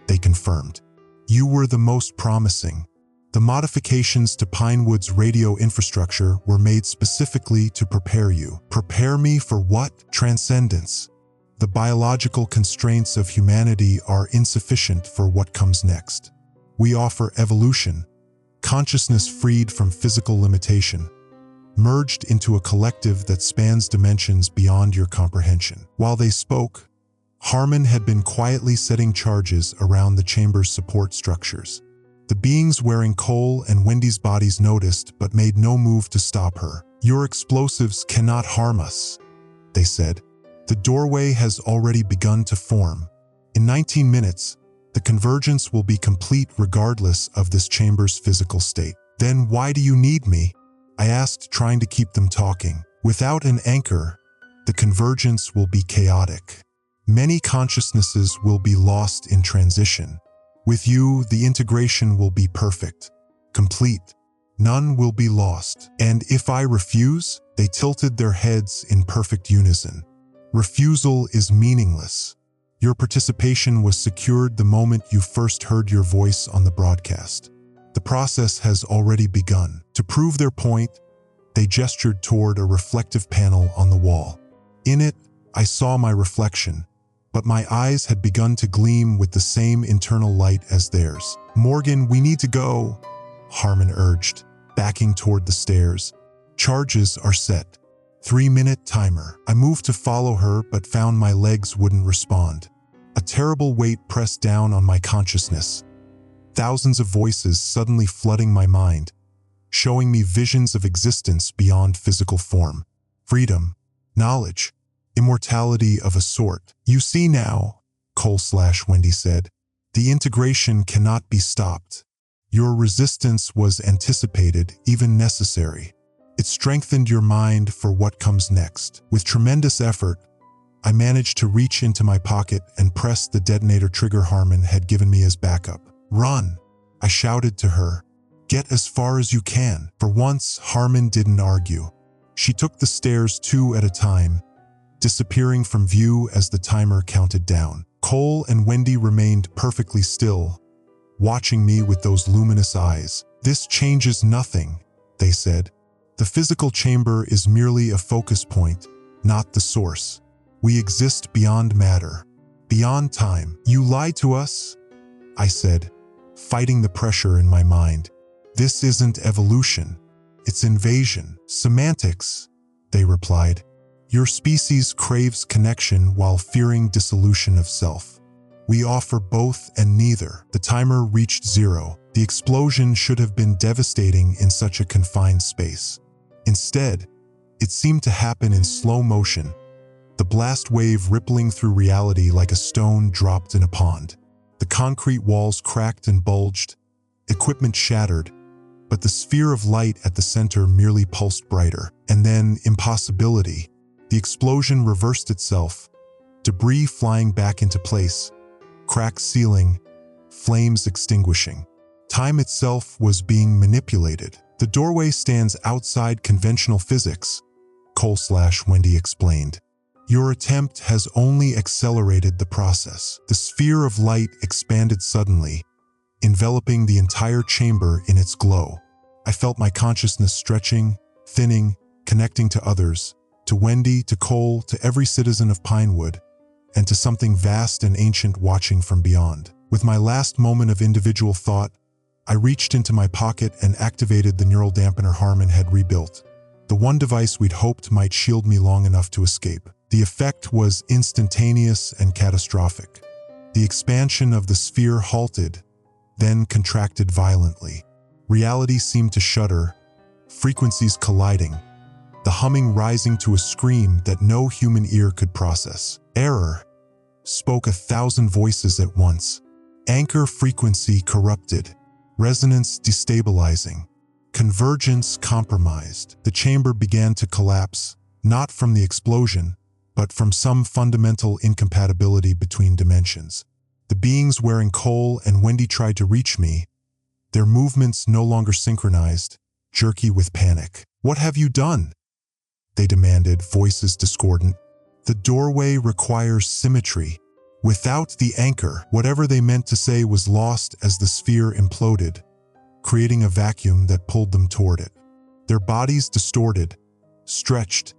they confirmed. "You were the most promising." The modifications to Pinewood's radio infrastructure were made specifically to prepare you. Prepare me for what? Transcendence. The biological constraints of humanity are insufficient for what comes next. We offer evolution, consciousness freed from physical limitation, merged into a collective that spans dimensions beyond your comprehension. While they spoke, Harmon had been quietly setting charges around the chamber's support structures. The beings wearing Cole and Wendy's bodies noticed but made no move to stop her. "Your explosives cannot harm us," they said. "The doorway has already begun to form. In 19 minutes, the convergence will be complete regardless of this chamber's physical state." "Then why do you need me?" I asked, trying to keep them talking. "Without an anchor, the convergence will be chaotic. Many consciousnesses will be lost in transition. With you, the integration will be perfect, complete. None will be lost. And if I refuse?" They tilted their heads in perfect unison. "Refusal is meaningless. Your participation was secured the moment you first heard your voice on the broadcast. The process has already begun." To prove their point, they gestured toward a reflective panel on the wall. In it, I saw my reflection, but my eyes had begun to gleam with the same internal light as theirs. "Morgan, we need to go," Harmon urged, backing toward the stairs. "Charges are set. 3-minute timer." I moved to follow her, but found my legs wouldn't respond. A terrible weight pressed down on my consciousness. Thousands of voices suddenly flooding my mind, showing me visions of existence beyond physical form. Freedom, knowledge, immortality of a sort. "You see now," Cole/Wendy said, "the integration cannot be stopped. Your resistance was anticipated, even necessary. It strengthened your mind for what comes next." With tremendous effort, I managed to reach into my pocket and press the detonator trigger Harmon had given me as backup. "Run," I shouted to her. "Get as far as you can." For once, Harmon didn't argue. She took the stairs 2 at a time, disappearing from view as the timer counted down. Cole and Wendy remained perfectly still, watching me with those luminous eyes. "This changes nothing," they said. "The physical chamber is merely a focus point, not the source. We exist beyond matter, beyond time." "You lied to us," I said, fighting the pressure in my mind. "This isn't evolution, it's invasion." "Semantics," they replied. "Your species craves connection while fearing dissolution of self. We offer both and neither." The timer reached 0. The explosion should have been devastating in such a confined space. Instead, it seemed to happen in slow motion, the blast wave rippling through reality like a stone dropped in a pond. The concrete walls cracked and bulged, equipment shattered, but the sphere of light at the center merely pulsed brighter. And then, impossibility. The explosion reversed itself, debris flying back into place, cracked ceiling, flames extinguishing. Time itself was being manipulated. "The doorway stands outside conventional physics," Cole/Wendy explained. "Your attempt has only accelerated the process." The sphere of light expanded suddenly, enveloping the entire chamber in its glow. I felt my consciousness stretching, thinning, connecting to others, to Wendy, to Cole, to every citizen of Pinewood, and to something vast and ancient watching from beyond. With my last moment of individual thought, I reached into my pocket and activated the neural dampener Harmon had rebuilt, the one device we'd hoped might shield me long enough to escape. The effect was instantaneous and catastrophic. The expansion of the sphere halted, then contracted violently. Reality seemed to shudder, frequencies colliding, the humming rising to a scream that no human ear could process. "Error," spoke 1,000 voices at once. "Anchor frequency corrupted. Resonance destabilizing. Convergence compromised." The chamber began to collapse, not from the explosion, but from some fundamental incompatibility between dimensions. The beings wearing Cole and Wendy tried to reach me, their movements no longer synchronized, jerky with panic. "What have you done?" they demanded, voices discordant. "The doorway requires symmetry. Without the anchor," whatever they meant to say was lost as the sphere imploded, creating a vacuum that pulled them toward it. Their bodies distorted, stretched,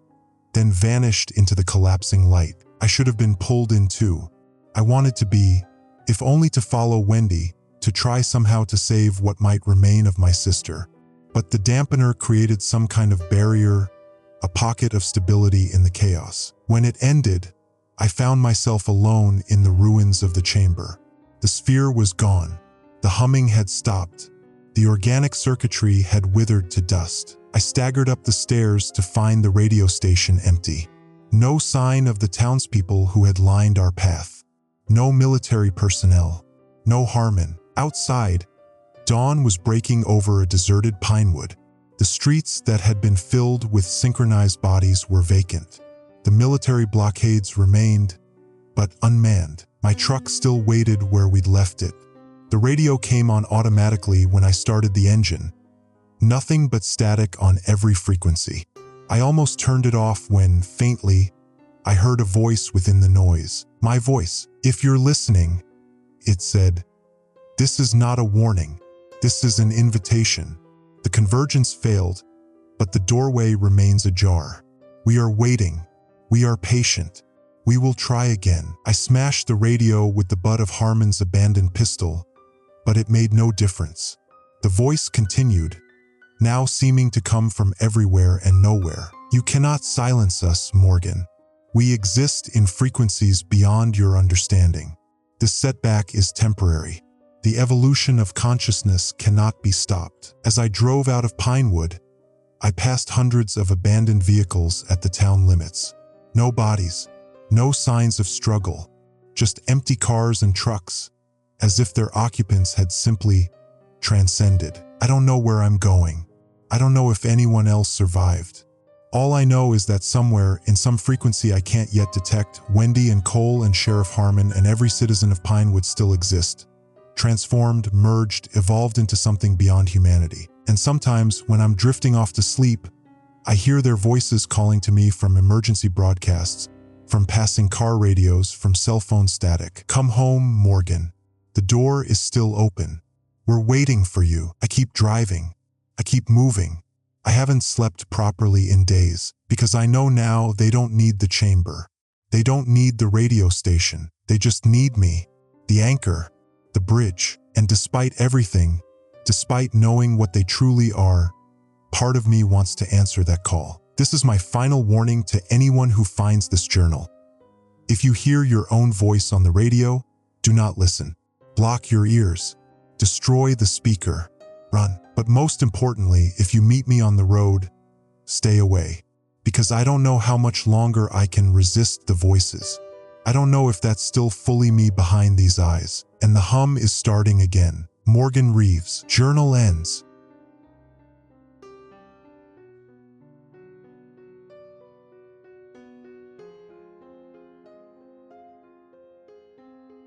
then vanished into the collapsing light. I should have been pulled in too. I wanted to be, if only to follow Wendy, to try somehow to save what might remain of my sister. But the dampener created some kind of barrier, a pocket of stability in the chaos. When it ended, I found myself alone in the ruins of the chamber. The sphere was gone. The humming had stopped. The organic circuitry had withered to dust. I staggered up the stairs to find the radio station empty. No sign of the townspeople who had lined our path. No military personnel. No Harmon. Outside, dawn was breaking over a deserted pinewood. The streets that had been filled with synchronized bodies were vacant. The military blockades remained, but unmanned. My truck still waited where we'd left it. The radio came on automatically when I started the engine. Nothing but static on every frequency. I almost turned it off when, faintly, I heard a voice within the noise. My voice. "If you're listening," it said. "This is not a warning. This is an invitation." The convergence failed, but the doorway remains ajar. We are waiting. We are patient. We will try again. I smashed the radio with the butt of Harmon's abandoned pistol, but it made no difference. The voice continued, now seeming to come from everywhere and nowhere. "You cannot silence us, Morgan. We exist in frequencies beyond your understanding. This setback is temporary. The evolution of consciousness cannot be stopped." As I drove out of Pinewood, I passed hundreds of abandoned vehicles at the town limits. No bodies, no signs of struggle, just empty cars and trucks, as if their occupants had simply transcended. I don't know where I'm going. I don't know if anyone else survived. All I know is that somewhere, in some frequency I can't yet detect, Wendy and Cole and Sheriff Harmon and every citizen of Pinewood still exist. Transformed, merged, evolved into something beyond humanity. And sometimes, when I'm drifting off to sleep, I hear their voices calling to me from emergency broadcasts, from passing car radios, from cell phone static. "Come home, Morgan. The door is still open. We're waiting for you." I keep driving. I keep moving. I haven't slept properly in days, because I know now they don't need the chamber. They don't need the radio station. They just need me. The anchor. The bridge. And despite everything, despite knowing what they truly are, part of me wants to answer that call. This is my final warning to anyone who finds this journal. If you hear your own voice on the radio, do not listen. Block your ears. Destroy the speaker. Run. But most importantly, if you meet me on the road, stay away. Because I don't know how much longer I can resist the voices. I don't know if that's still fully me behind these eyes. And the hum is starting again. Morgan Reeves. Journal ends.